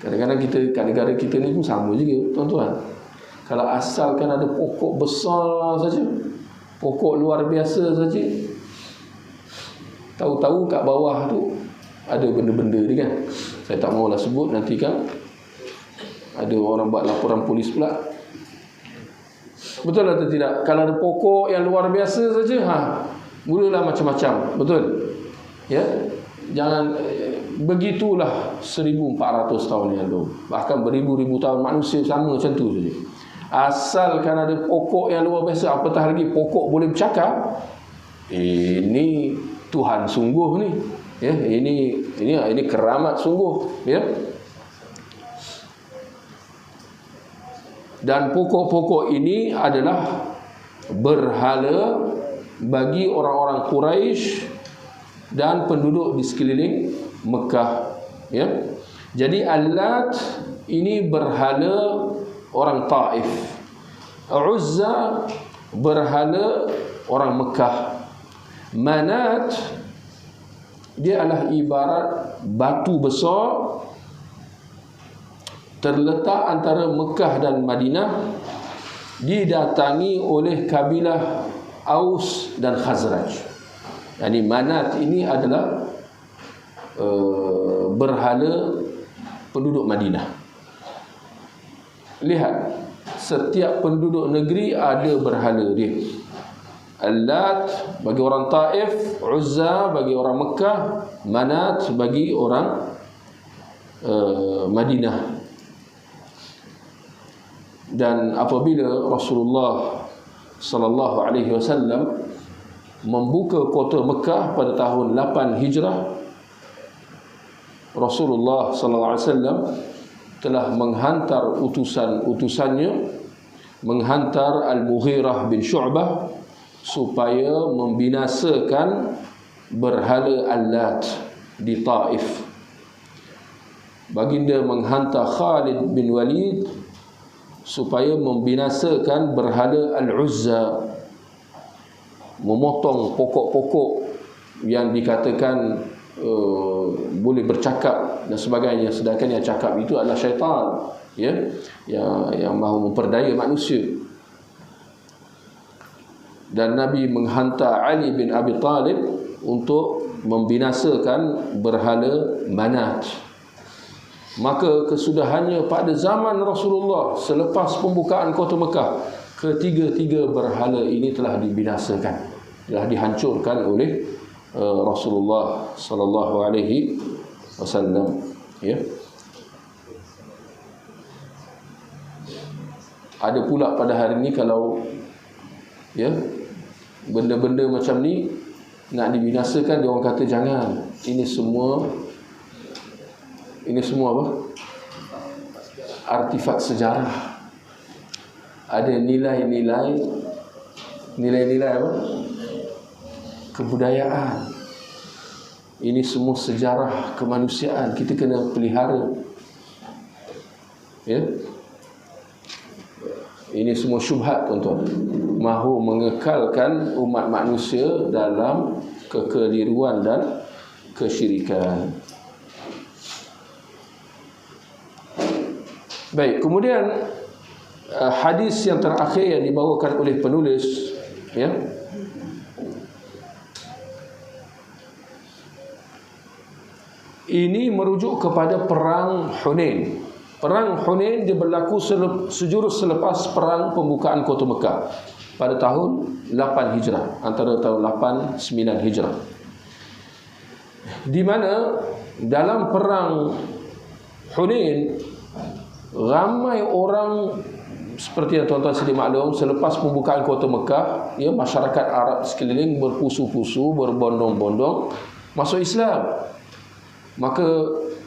Kadang-kadang negara kita ni pun sama juga, tuan-tuan. Kalau asalkan ada pokok besar saja, pokok luar biasa saja, tahu-tahu kat bawah tu ada benda-benda ni kan. Saya tak maulah sebut, nanti kan ada orang buat laporan polis pula. Betul atau tidak? Kalau ada pokok yang luar biasa saja, mulalah macam-macam. Betul? Ya? Jangan begitulah 1400 tahun yang lalu. Bahkan beribu-ribu tahun manusia sama macam tu saja. Asalkan ada pokok yang luar biasa, apatah lagi pokok boleh bercakap, ini Tuhan sungguh ni. Ya, ini keramat sungguh, ya. Dan pokok-pokok ini adalah berhala bagi orang-orang Quraisy dan penduduk di sekeliling Mekah, ya. Jadi Al-Lat ini berhala orang Taif, Uzza berhala orang Mekah, Manat dia adalah ibarat batu besar terletak antara Mekah dan Madinah, didatangi oleh kabilah Aus dan Khazraj. Yani Manat ini adalah berhala penduduk Madinah. Lihat, setiap penduduk negeri ada berhala dia. Al-Lat bagi orang Taif, Uzza bagi orang Mekah, Manat bagi orang Madinah. Dan apabila Rasulullah sallallahu alaihi wasallam membuka kota Mekah pada tahun 8 Hijrah, Rasulullah sallallahu alaihi wasallam telah menghantar utusannya, menghantar Al-Mughirah bin Syu'bah supaya membinasakan berhala Al-Lat di Taif. Baginda menghantar Khalid bin Walid supaya membinasakan berhala Al-Uzza, memotong pokok-pokok yang dikatakan boleh bercakap dan sebagainya, sedangkan yang cakap itu adalah syaitan, ya, yang mahu memperdaya manusia. Dan Nabi menghantar Ali bin Abi Talib untuk membinasakan berhala Manat. Maka kesudahannya pada zaman Rasulullah selepas pembukaan kota Mekah, ketiga-tiga berhala ini telah dibinasakan, telah dihancurkan oleh Rasulullah sallallahu alaihi wasallam, ya. Ada pula pada hari ini kalau, ya, benda-benda macam ni nak dibinasakan, dia orang kata jangan. Ini semua apa? Artifak sejarah. Ada nilai-nilai apa? Kebudayaan. Ini semua sejarah kemanusiaan, kita kena pelihara, ya. Ini semua syubhat, tuan-tuan, mahu mengekalkan umat manusia dalam kekeliruan dan kesyirikan. Baik, kemudian hadis yang terakhir yang dibawakan oleh penulis, ya, ini merujuk kepada perang Hunain. Perang Hunain dia berlaku sejurus selepas perang pembukaan kota Mekah. pada tahun 8 Hijrah, antara tahun 8 9 Hijrah, di mana dalam perang Hunain ramai orang, seperti yang tuan-tuan sedia maklum, selepas pembukaan kota Mekah, ya, masyarakat Arab sekeliling berpusu-pusu, berbondong-bondong masuk Islam. Maka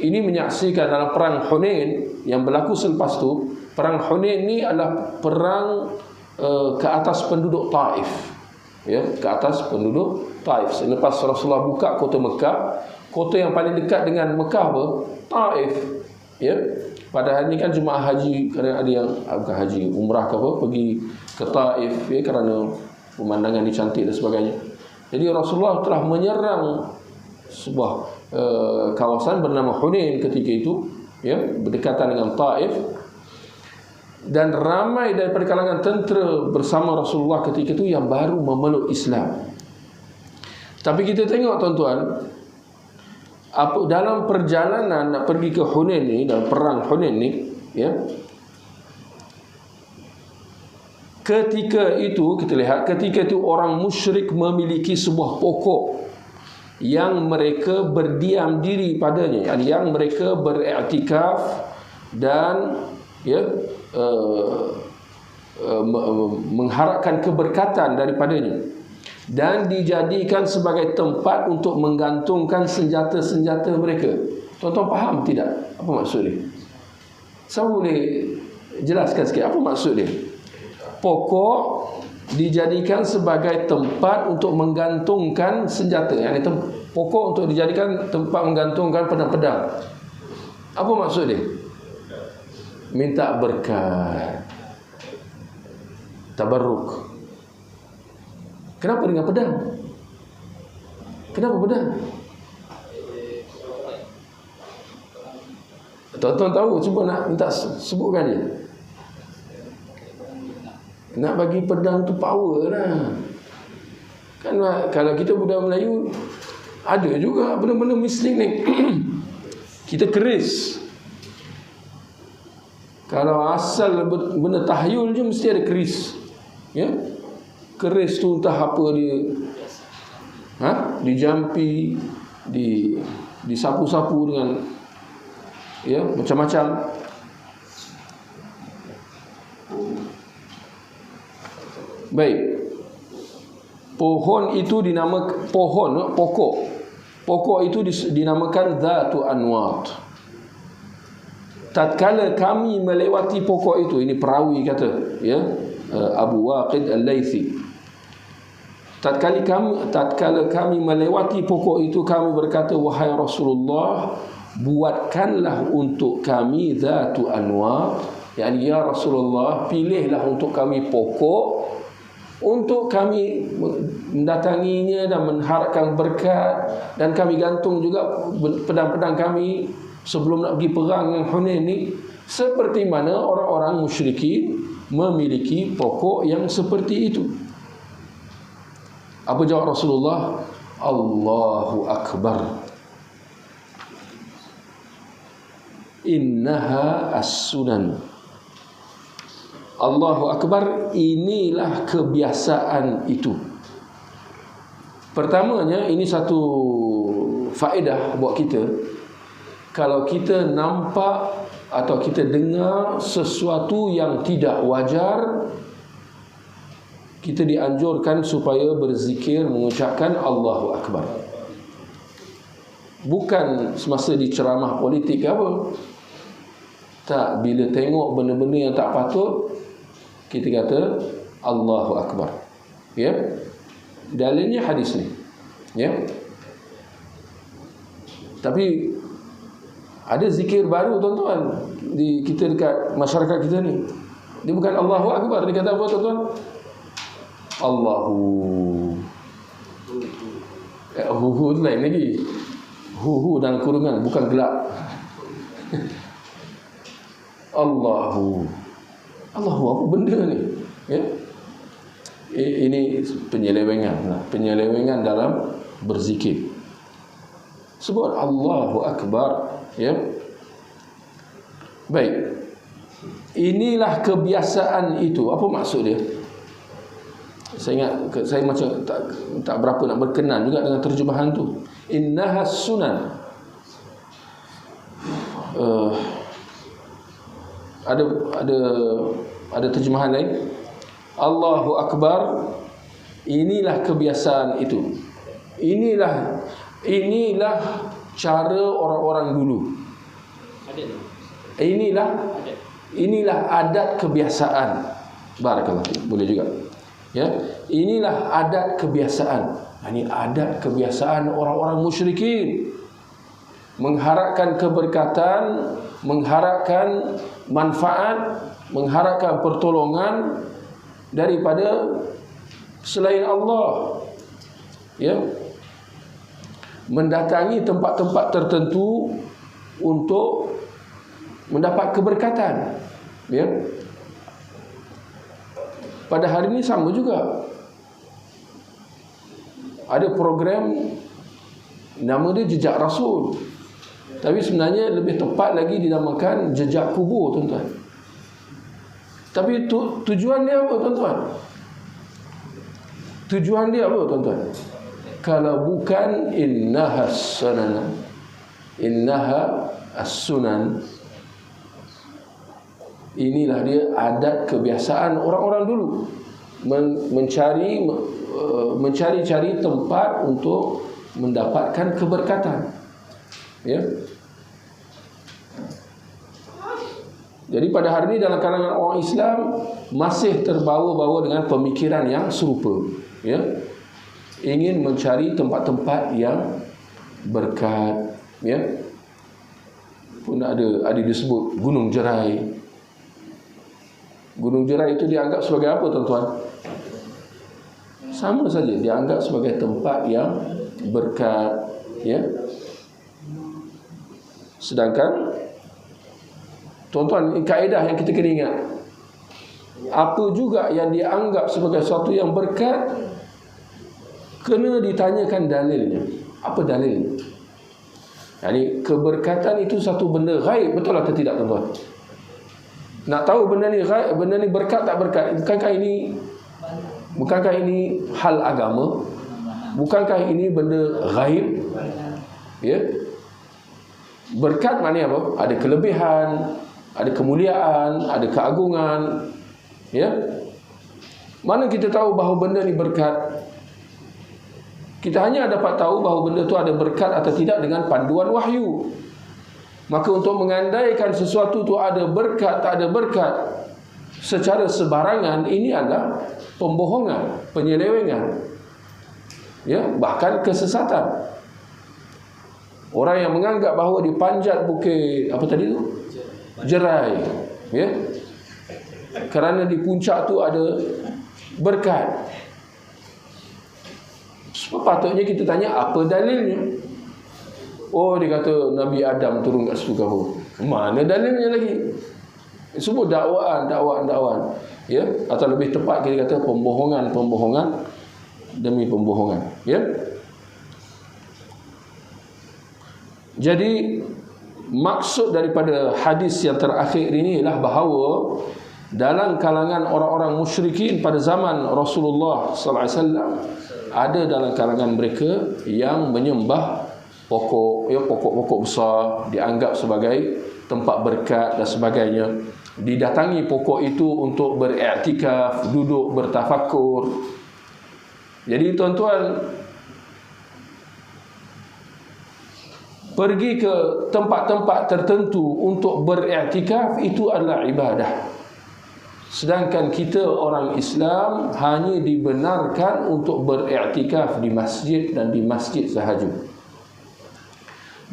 ini menyaksikan dalam perang Hunain yang berlaku selepas tu. Perang Hunain ni adalah perang ke atas penduduk Taif, ya, ke atas penduduk Taif. Selepas Rasulullah buka kota Mekah, kota yang paling dekat dengan Mekah apa? Taif, ya. Padahal ni kan jemaah haji, kadang ada yang bukan haji, umrah ke apa, pergi ke Taif, ya, kerana pemandangan ni cantik dan sebagainya. Jadi Rasulullah telah menyerang sebuah kawasan bernama Hunain ketika itu, ya, berdekatan dengan Taif, dan ramai daripada kalangan tentera bersama Rasulullah ketika itu yang baru memeluk Islam. Tapi kita tengok tuan-tuan, dalam perjalanan nak pergi ke Hunain ni, dalam perang Hunain ni, ya, ketika itu kita lihat, ketika itu orang musyrik memiliki sebuah pokok yang mereka berdiam diri padanya, yang mereka beriktikaf dan, ya, mengharapkan keberkatan daripadanya, dan dijadikan sebagai tempat untuk menggantungkan senjata-senjata mereka. Tuan-tuan faham tidak apa maksud dia? Saya boleh jelaskan sikit apa maksud dia? Pokok dijadikan sebagai tempat untuk menggantungkan senjata, pokok untuk dijadikan tempat menggantungkan pedang-pedang. Apa maksud dia? Minta berkat, tabarruk. Kenapa dengan pedang? Kenapa pedang? Tuan-tuan tahu, cuba nak minta sebutkan dia. Nak bagi pedang tu power lah. Kan kalau kita budaya Melayu, ada juga benda-benda misling ni. Kita keris. Kalau asal benda tahyul je mesti ada keris, ya. Keris tu entah apa dia, dijampi, disapu-sapu dengan, ya, macam-macam. Baik. Pohon itu dinamakan pokok itu dinamakan Dhatu Anwat. Tatkala kami melewati pokok itu, ini perawi kata, ya, Abu Waqid Al-Laythi, tatkala kami melewati pokok itu, kami berkata, wahai Rasulullah, buatkanlah untuk kami Dhatu Anwat, yakni ya Rasulullah, pilihlah untuk kami pokok untuk kami mendatanginya dan mengharapkan berkat, dan kami gantung juga pedang-pedang kami sebelum nak pergi perang yang Hunain ni, seperti mana orang-orang musyrikin memiliki pokok yang seperti itu. Apa jawab Rasulullah? Allahu Akbar, innaha as-sunan. Allahu Akbar, inilah kebiasaan itu. Pertamanya, ini satu faedah buat kita. Kalau kita nampak atau kita dengar sesuatu yang tidak wajar, kita dianjurkan supaya berzikir, mengucapkan Allahu Akbar. Bukan semasa di ceramah politik ke apa. Tak, bila tengok benda-benda yang tak patut, kita kata Allahu Akbar, ya. Dalilnya hadis ni, ya. Tapi ada zikir baru tuan-tuan di kita, dekat masyarakat kita ni. Dia bukan Allahu Akbar, dia kata apa tuan-tuan? Allahu. Hu lain lagi. Hu dalam kurungan, bukan gelap. Allahu. Allahu apa benda ni? Ya. Ini penyelewengan dalam berzikir. Sebut Allahu Akbar, ya. Baik. Inilah kebiasaan itu. Apa maksud dia? Saya ingat, saya macam tak berapa nak berkenan juga dengan terjemahan tu. Innahas sunan. Ada terjemahan lain. Allahu Akbar. Inilah kebiasaan itu. Inilah cara orang-orang dulu. Inilah adat kebiasaan. Barakallah. Boleh juga. Ya, inilah adat kebiasaan. Ini adat kebiasaan orang-orang musyrikin. Mengharapkan keberkatan, mengharapkan manfaat, mengharapkan pertolongan daripada selain Allah. Ya. Mendatangi tempat-tempat tertentu untuk mendapat keberkatan. Ya. Pada hari ini sama juga. Ada program nama dia Jejak Rasul. Tapi sebenarnya lebih tepat lagi dinamakan Jejak Kubur, tuan-tuan. Tapi tujuan dia apa, tuan-tuan? Tujuan dia apa, tuan-tuan? Kalau bukan innaha as-sunan. Inilah dia adat kebiasaan orang-orang dulu, mencari-cari tempat untuk mendapatkan keberkatan. Ya. Jadi pada hari ini dalam kalangan orang Islam masih terbawa-bawa dengan pemikiran yang serupa. Ya. Ingin mencari tempat-tempat yang berkat. Ya. Pun ada disebut Gunung Jerai. Gunung Jerai itu dianggap sebagai apa, tuan-tuan? Sama saja, dianggap sebagai tempat yang berkat, ya. Sedangkan tuan-tuan, kaedah yang kita kena ingat, apa juga yang dianggap sebagai sesuatu yang berkat kena ditanyakan dalilnya. Apa dalilnya? Yani keberkatan itu satu benda ghaib, betul atau tidak, tuan-tuan? Nak tahu benda ni ghaib, benda ni berkat tak berkat? Bukankah ini hal agama? Bukankah ini benda ghaib? Ya. Berkat maknanya apa? Ada kelebihan, ada kemuliaan, ada keagungan. Ya. Mana kita tahu bahawa benda ni berkat? Kita hanya dapat tahu bahawa benda tu ada berkat atau tidak dengan panduan wahyu. Maka untuk mengandaikan sesuatu tu ada berkat, tak ada berkat secara sebarangan, ini adalah pembohongan, penyelewengan. Ya, bahkan kesesatan. Orang yang menganggap bahawa di panjat bukit apa tadi tu? Jerai, ya. Kerana di puncak tu ada berkat. Sepatutnya kita tanya apa dalilnya? Oh, dia kata Nabi Adam turun kat situ kau. Mana dalilnya lagi? Semua dakwaan. Ya, atau lebih tepat kita kata pembohongan demi pembohongan, ya. Jadi maksud daripada hadis yang terakhir ini ialah bahawa dalam kalangan orang-orang musyrikin pada zaman Rasulullah sallallahu alaihi wasallam ada dalam kalangan mereka yang menyembah pokok-pokok besar, dianggap sebagai tempat berkat dan sebagainya. Didatangi pokok itu untuk beriktikaf, duduk bertafakur. Jadi tuan-tuan, pergi ke tempat-tempat tertentu untuk beriktikaf itu adalah ibadah. Sedangkan kita orang Islam hanya dibenarkan untuk beriktikaf di masjid dan di masjid sahaja.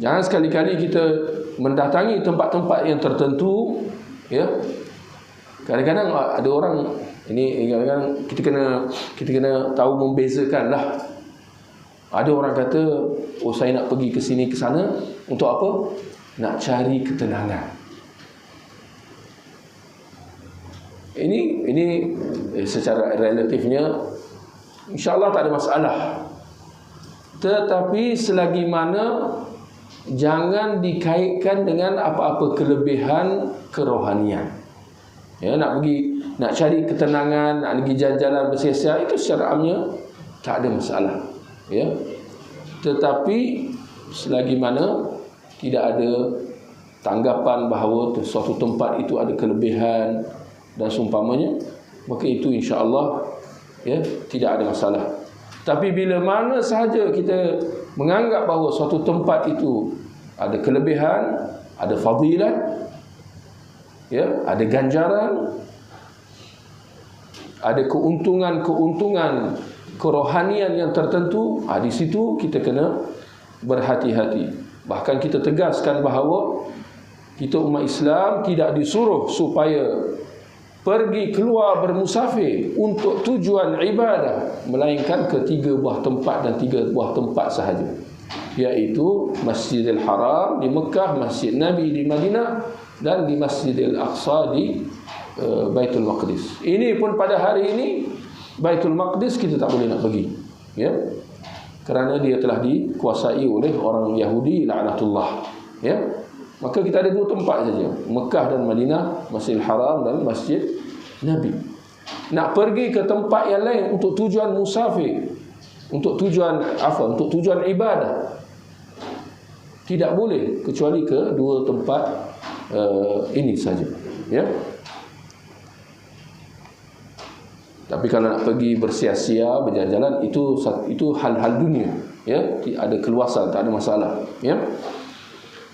Jangan sekali-kali kita mendatangi tempat-tempat yang tertentu, ya. Kadang-kadang ada orang ini, kadang-kadang kita kena tahu membezakanlah. Ada orang kata, oh saya nak pergi ke sini ke sana untuk apa? Nak cari ketenangan. Ini secara relatifnya insya-Allah tak ada masalah. Tetapi selagi mana jangan dikaitkan dengan apa-apa kelebihan kerohanian. Ya, nak cari ketenangan, nak pergi jalan-jalan bersia-sia, itu secara amnya tak ada masalah. Ya. Tetapi selagi mana tidak ada tanggapan bahawa suatu tempat itu ada kelebihan dan seumpamanya, maka itu insya-Allah ya tidak ada masalah. Tapi bila mana sahaja kita menganggap bahawa suatu tempat itu ada kelebihan, ada fadilat, ya, ada ganjaran, ada keuntungan kerohanian yang tertentu, di situ kita kena berhati-hati. Bahkan kita tegaskan bahawa kita umat Islam tidak disuruh supaya pergi keluar bermusafir untuk tujuan ibadah, melainkan ke 3 buah tempat dan 3 buah tempat sahaja, iaitu Masjidil Haram di Mekah, Masjid Nabi di Madinah, dan di Masjidil Aqsa di Baitul Maqdis. Ini pun pada hari ini Baitul Maqdis kita tak boleh nak pergi, ya, kerana dia telah dikuasai oleh orang Yahudi laknatullah, ya. Maka kita ada 2 tempat saja, Mekah dan Madinah, Masjidil Haram dan Masjid Nabi. Nak pergi ke tempat yang lain untuk tujuan musafir, untuk tujuan ibadah, tidak boleh kecuali ke 2 tempat ini saja, ya. Tapi kalau nak pergi bersia-sia, berjalan-jalan, itu hal-hal dunia, ya, ada keluasan, tak ada masalah, ya.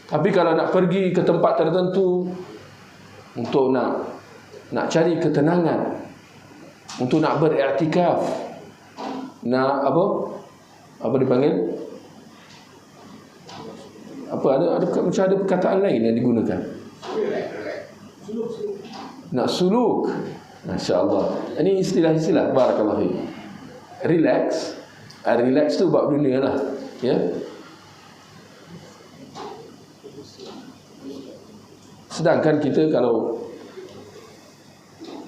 Tapi kalau nak pergi ke tempat tertentu untuk nak cari ketenangan, untuk nak beriktikaf, nak apa dipanggil? Ada macam ada perkataan lain yang digunakan. Nak suluk. Masya-Allah. Ini istilah-istilah, barakallahu fiik. Relax. Relax tu bab dunia lah, ya. Sedangkan kita, kalau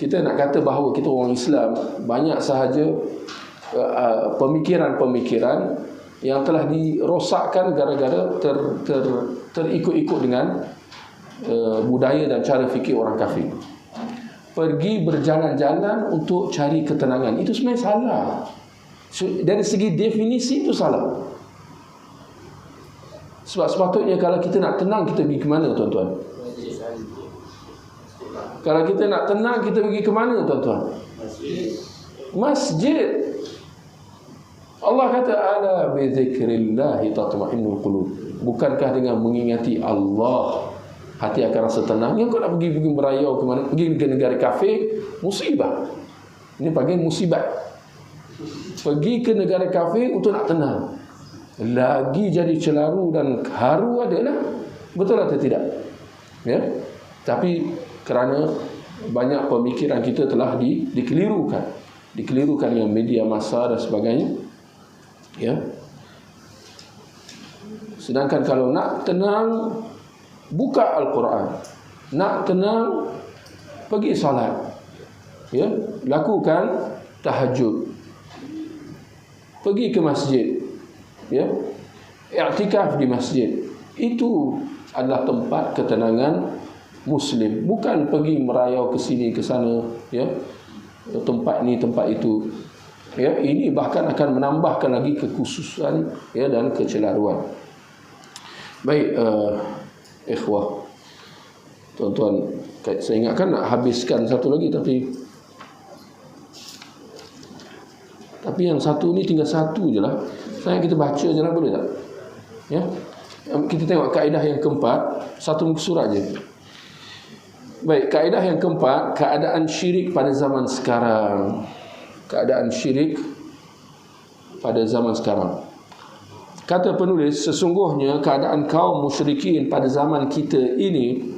kita nak kata bahawa kita orang Islam, banyak sahaja pemikiran-pemikiran yang telah dirosakkan gara-gara terikut-ikut dengan budaya dan cara fikir orang kafir. Pergi berjalan-jalan untuk cari ketenangan, itu sebenarnya salah. Dari segi definisi itu salah. Sebab sepatutnya kalau kita nak tenang, kita pergi ke mana, tuan-tuan? Kalau kita nak tenang, kita pergi ke mana, tuan-tuan? Masjid. Allah kata, ala bi dzikrillahi tatma'innul qulub. Bukankah dengan mengingati Allah hati akan rasa tenang? Yang kau nak pergi merayau ke mana? Pergi ke negara kafir, musibah. Ini panggil musibat. Pergi ke negara kafir untuk nak tenang, lagi jadi celaru dan haru adalah. Betul atau tidak? Ya. Tapi kerana banyak pemikiran kita telah dikelirukan dengan media massa dan sebagainya, ya. Sedangkan kalau nak tenang, buka Al-Quran. Nak tenang, pergi salat, ya, lakukan tahajud, pergi ke masjid, ya, i'tikaf di masjid. Itu adalah tempat ketenangan Muslim, bukan pergi merayau ke sini ke sana, ya, tempat ni tempat itu, ya. Ini bahkan akan menambahkan lagi kekhususan, ya, dan kecelaruan. Baik, ikhwah, tuan-tuan, saya ingatkan nak habiskan satu lagi, tapi yang satu ni tinggal satu je lah. Sayang kita baca je lah, boleh tak? Ya, kita tengok kaedah yang keempat, satu muka surat je. Baik, kaedah yang keempat, keadaan syirik pada zaman sekarang. Keadaan syirik pada zaman sekarang. Kata penulis, sesungguhnya keadaan kaum musyrikin pada zaman kita ini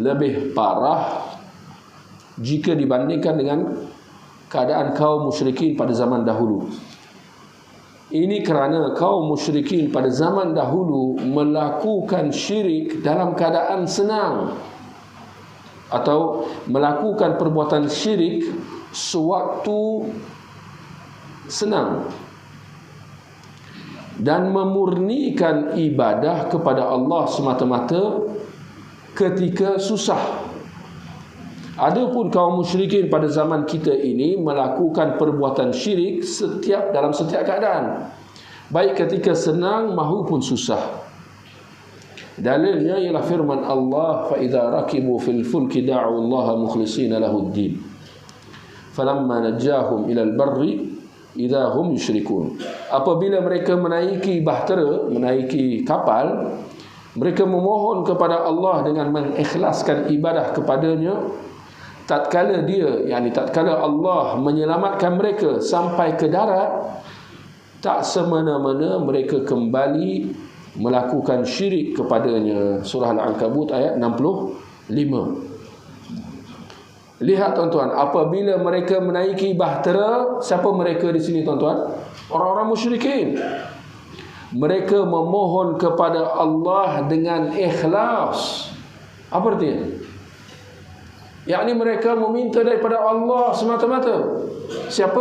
lebih parah jika dibandingkan dengan keadaan kaum musyrikin pada zaman dahulu. Ini kerana kaum musyrikin pada zaman dahulu melakukan syirik dalam keadaan senang, atau melakukan perbuatan syirik sewaktu senang, dan memurnikan ibadah kepada Allah semata-mata ketika susah. Adapun kaum musyrikin pada zaman kita ini melakukan perbuatan syirik dalam setiap keadaan, baik ketika senang maupun susah. Dalilnya ialah firman Allah, fa idza rakibu fil fulki da'u Allah mukhlishina lahu ad-din falamma najahum ila al-barri idza hum yusyrikun. Apabila mereka menaiki bahtera, menaiki kapal, mereka memohon kepada Allah dengan mengikhlaskan ibadah kepadanya. Tatkala tatkala Allah menyelamatkan mereka sampai ke darat, tak semena-mena mereka kembali melakukan syirik kepadanya. Surah Al-Ankabut ayat 65. Lihat tuan-tuan, apabila mereka menaiki bahtera, siapa mereka di sini tuan-tuan? Orang-orang musyrikin. Mereka memohon kepada Allah dengan ikhlas. Apa artinya? Yakni mereka meminta daripada Allah semata-mata. Siapa?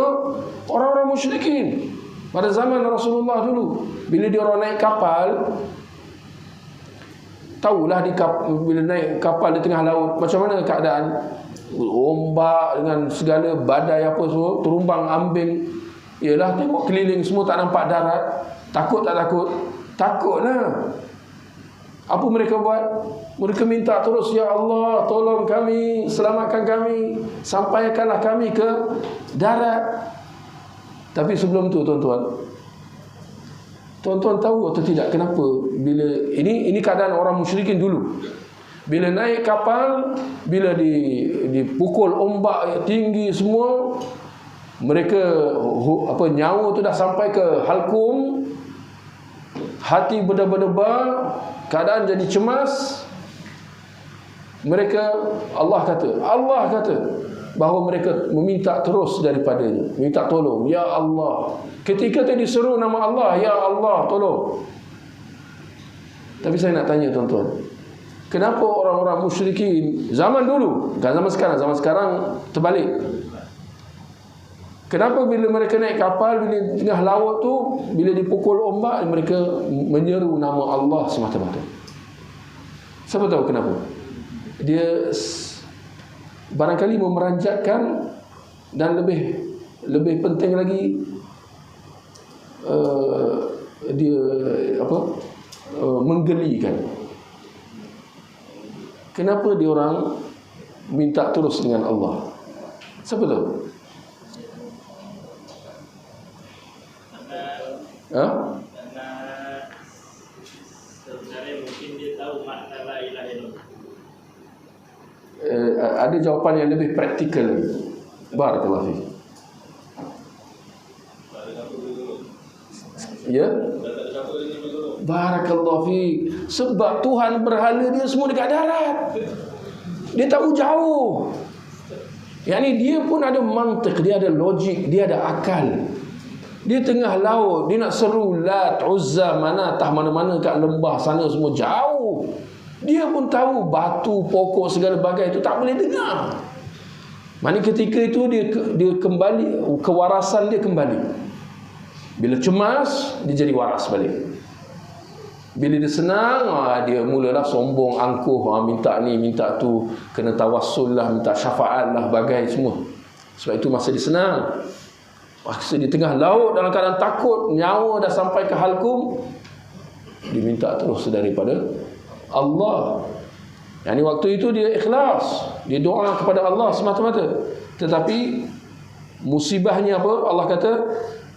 Orang-orang musyrikin pada zaman Rasulullah dulu. Bila dia orang naik kapal, tahulah bila naik kapal di tengah laut macam mana keadaan, ombak dengan segala badai apa semua, terumbang ambing. Yalah, tengok keliling semua tak nampak darat. Takut tak takut? Takutlah. Apa mereka buat? Mereka minta terus, ya Allah, tolong kami, selamatkan kami, sampaikanlah kami ke darat. Tapi sebelum tu tuan-tuan tahu atau tidak kenapa bila ini keadaan orang musyrikin dulu. Bila naik kapal, bila dipukul ombak tinggi semua, mereka nyawa tu dah sampai ke halkum, hati berdebar-debar, keadaan jadi cemas. Allah kata bahawa mereka meminta terus daripadanya, minta tolong, ya Allah. Ketika tadi seru nama Allah, ya Allah tolong. Tapi saya nak tanya tuan-tuan, kenapa orang-orang musyrikin zaman dulu, bukan zaman sekarang terbalik. Kenapa bila mereka naik kapal, bila tengah laut tu, bila dipukul ombak, mereka menyeru nama Allah semata-mata? Siapa tahu kenapa? Dia barangkali memeranjatkan, dan lebih penting lagi, menggelikan. Kenapa dia orang minta terus dengan Allah? Siapa tahu? Karena sebenarnya mungkin dia tahu makna la ilaha illallah. Ada jawapan yang lebih praktikal lagi. Barakallahu fiik. Ya? Barakallahu fiik. Sebab Tuhan berhala dia semua dekat darat. Dia tahu jauh. Yani dia pun ada mantik, dia ada logik, dia ada akal. Dia tengah laut, dia nak seru Lat, Uzza, Manatah, mana-mana kat lembah sana semua jauh. Dia pun tahu batu, pokok, segala bagai itu tak boleh dengar. Mana ketika itu dia kembali, kewarasan dia kembali. Bila cemas, dia jadi waras balik. Bila dia senang, dia mulalah sombong, angkuh, minta ni, minta tu, kena tawassul lah, minta syafaat lah, bagai semua. Sebab itu masa dia senang. Masa di tengah laut dalam keadaan takut, nyawa dah sampai ke halkum, dia minta terus daripada Allah. Yang ni waktu itu dia ikhlas, dia doa kepada Allah semata-mata. Tetapi musibahnya apa? Allah kata,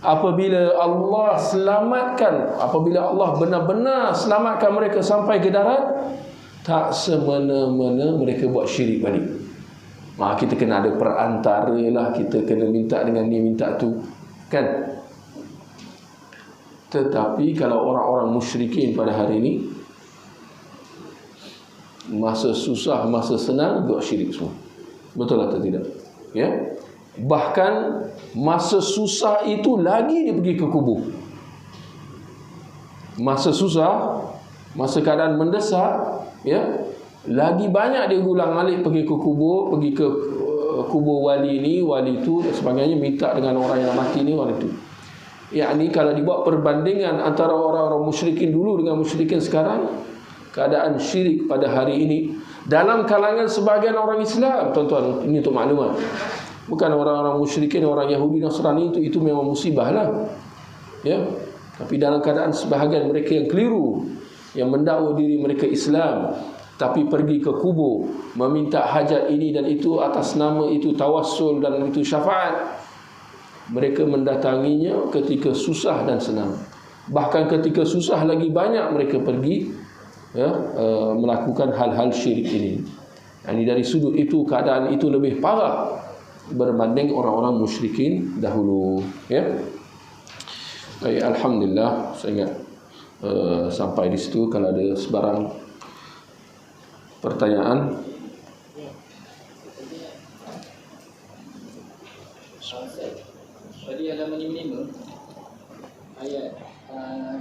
apabila Allah selamatkan, apabila Allah benar-benar selamatkan mereka sampai ke darat, tak semena-mena mereka buat syirik balik. Kita kena ada perantara lah, kita kena minta dengan ni, minta tu, kan? Tetapi kalau orang-orang musyrikin pada hari ini, masa susah, masa senang, buat syirik semua. Betul atau tidak? Ya? Bahkan masa susah itu lagi dia pergi ke kubur. Masa susah, masa keadaan mendesak, ya, lagi banyak dia ulang alik pergi ke kubur, pergi ke kubur wali ni, wali tu dan sebagainya, minta dengan orang yang mati ni, wali tu. Yakni kalau dibuat perbandingan antara orang-orang musyrikin dulu dengan musyrikin sekarang, keadaan syirik pada hari ini dalam kalangan sebahagian orang Islam. Tuan-tuan, ini untuk maklumat. Bukan orang-orang musyrikin, orang Yahudi Nasrani itu memang musibah lah. Ya. Tapi dalam keadaan sebahagian mereka yang keliru, yang mendakwa diri mereka Islam, tapi pergi ke kubur meminta hajat ini dan itu atas nama itu tawassul dan itu syafaat. Mereka mendatanginya ketika susah dan senang. Bahkan ketika susah lagi banyak mereka pergi melakukan hal-hal syirik ini. Yani dari sudut itu keadaan itu lebih parah berbanding orang-orang musyrikin dahulu. Ya. Baik, alhamdulillah, saya ingat sampai di situ. Kalau ada sebarang pertanyaan. Tadi halaman 55 ayat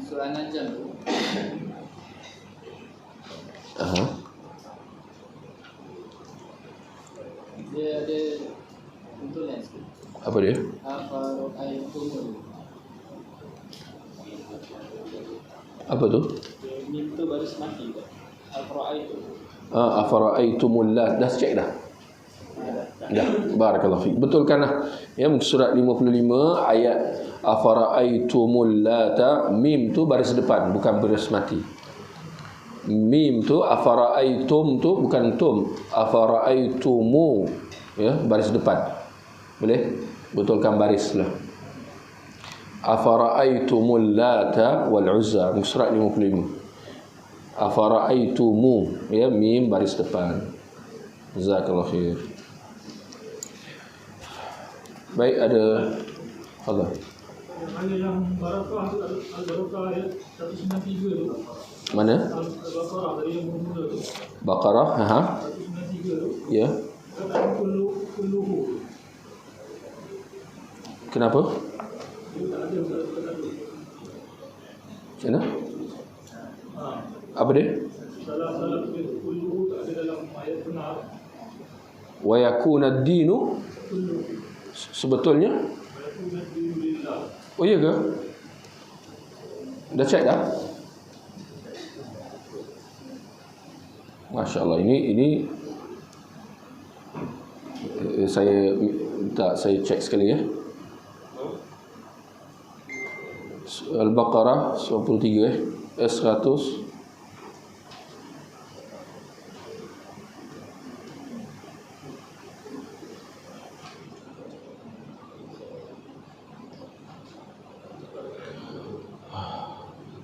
surah Najm tu. Dia ada tuntunan sikit. Apa dia? Apa tu? Mim tu baris mati tak? Al-Qur'an. Afara'aitumul lat. Dah cek dah. Dah. Barakallahu fiik. Betulkanlah. Ya, surat 55 ayat afara'aitumul lata, mim tu baris depan, bukan baris mati. Mim tu afara'aitum tu bukan tum. Afara'aitumu, ya, baris depan. Boleh? Betulkan barislah. Afara'aitumul lata wal uzza, surat 55. Afara'aitumu, ya, mim baris depan. Jazakallahu khair. Baik, ada Allah. Ada yang barakah tu, al-barakah ayat 193 tu. Mana? Al-Baqarah dari yang mula tu. Baqarah, 193 tu. Ya. Kata kulluhu. Kenapa? Dia tak ada kata tu. Mana? Apa dia? Salah kulluhu tak ada dalam ayat benar. Wa yakuna ad-dinu, sebetulnya. Oh iya ke? Dah cek dah? Masya Allah, ini saya cek sekali ya. Al-Baqarah 93 100.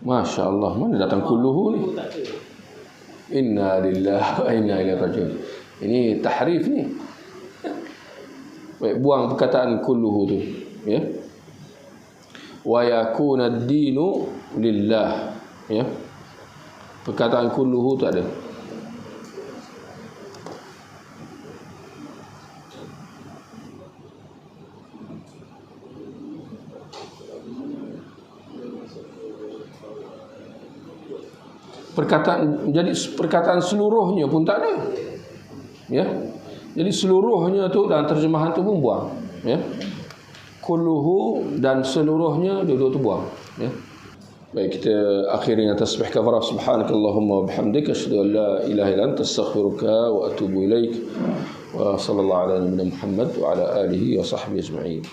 Masya Allah, mana datang kulluhu ni? Inna lillahi wa inna ilaihi raji'un. Ini tahrif ni. Baik, buang perkataan kulluhu tu, ya. Wa yakuna ad-dinu lillah, ya. Perkataan kulluhu tak ada. Perkataan seluruhnya pun tak ada. Ya. Jadi seluruhnya tu dalam terjemahan tu pun buang, ya. Kulluhu dan seluruhnya dua-dua tu buang, ya. Baik, kita akhiri dengan tasbih kafarah. Subhanakallahumma wa bihamdika asyhadu an la ilaha illa anta astaghfiruka wa atubu ilaik. Wa sallallahu ala nabiyyina Muhammad wa ala alihi wa sahbihi ajma'in.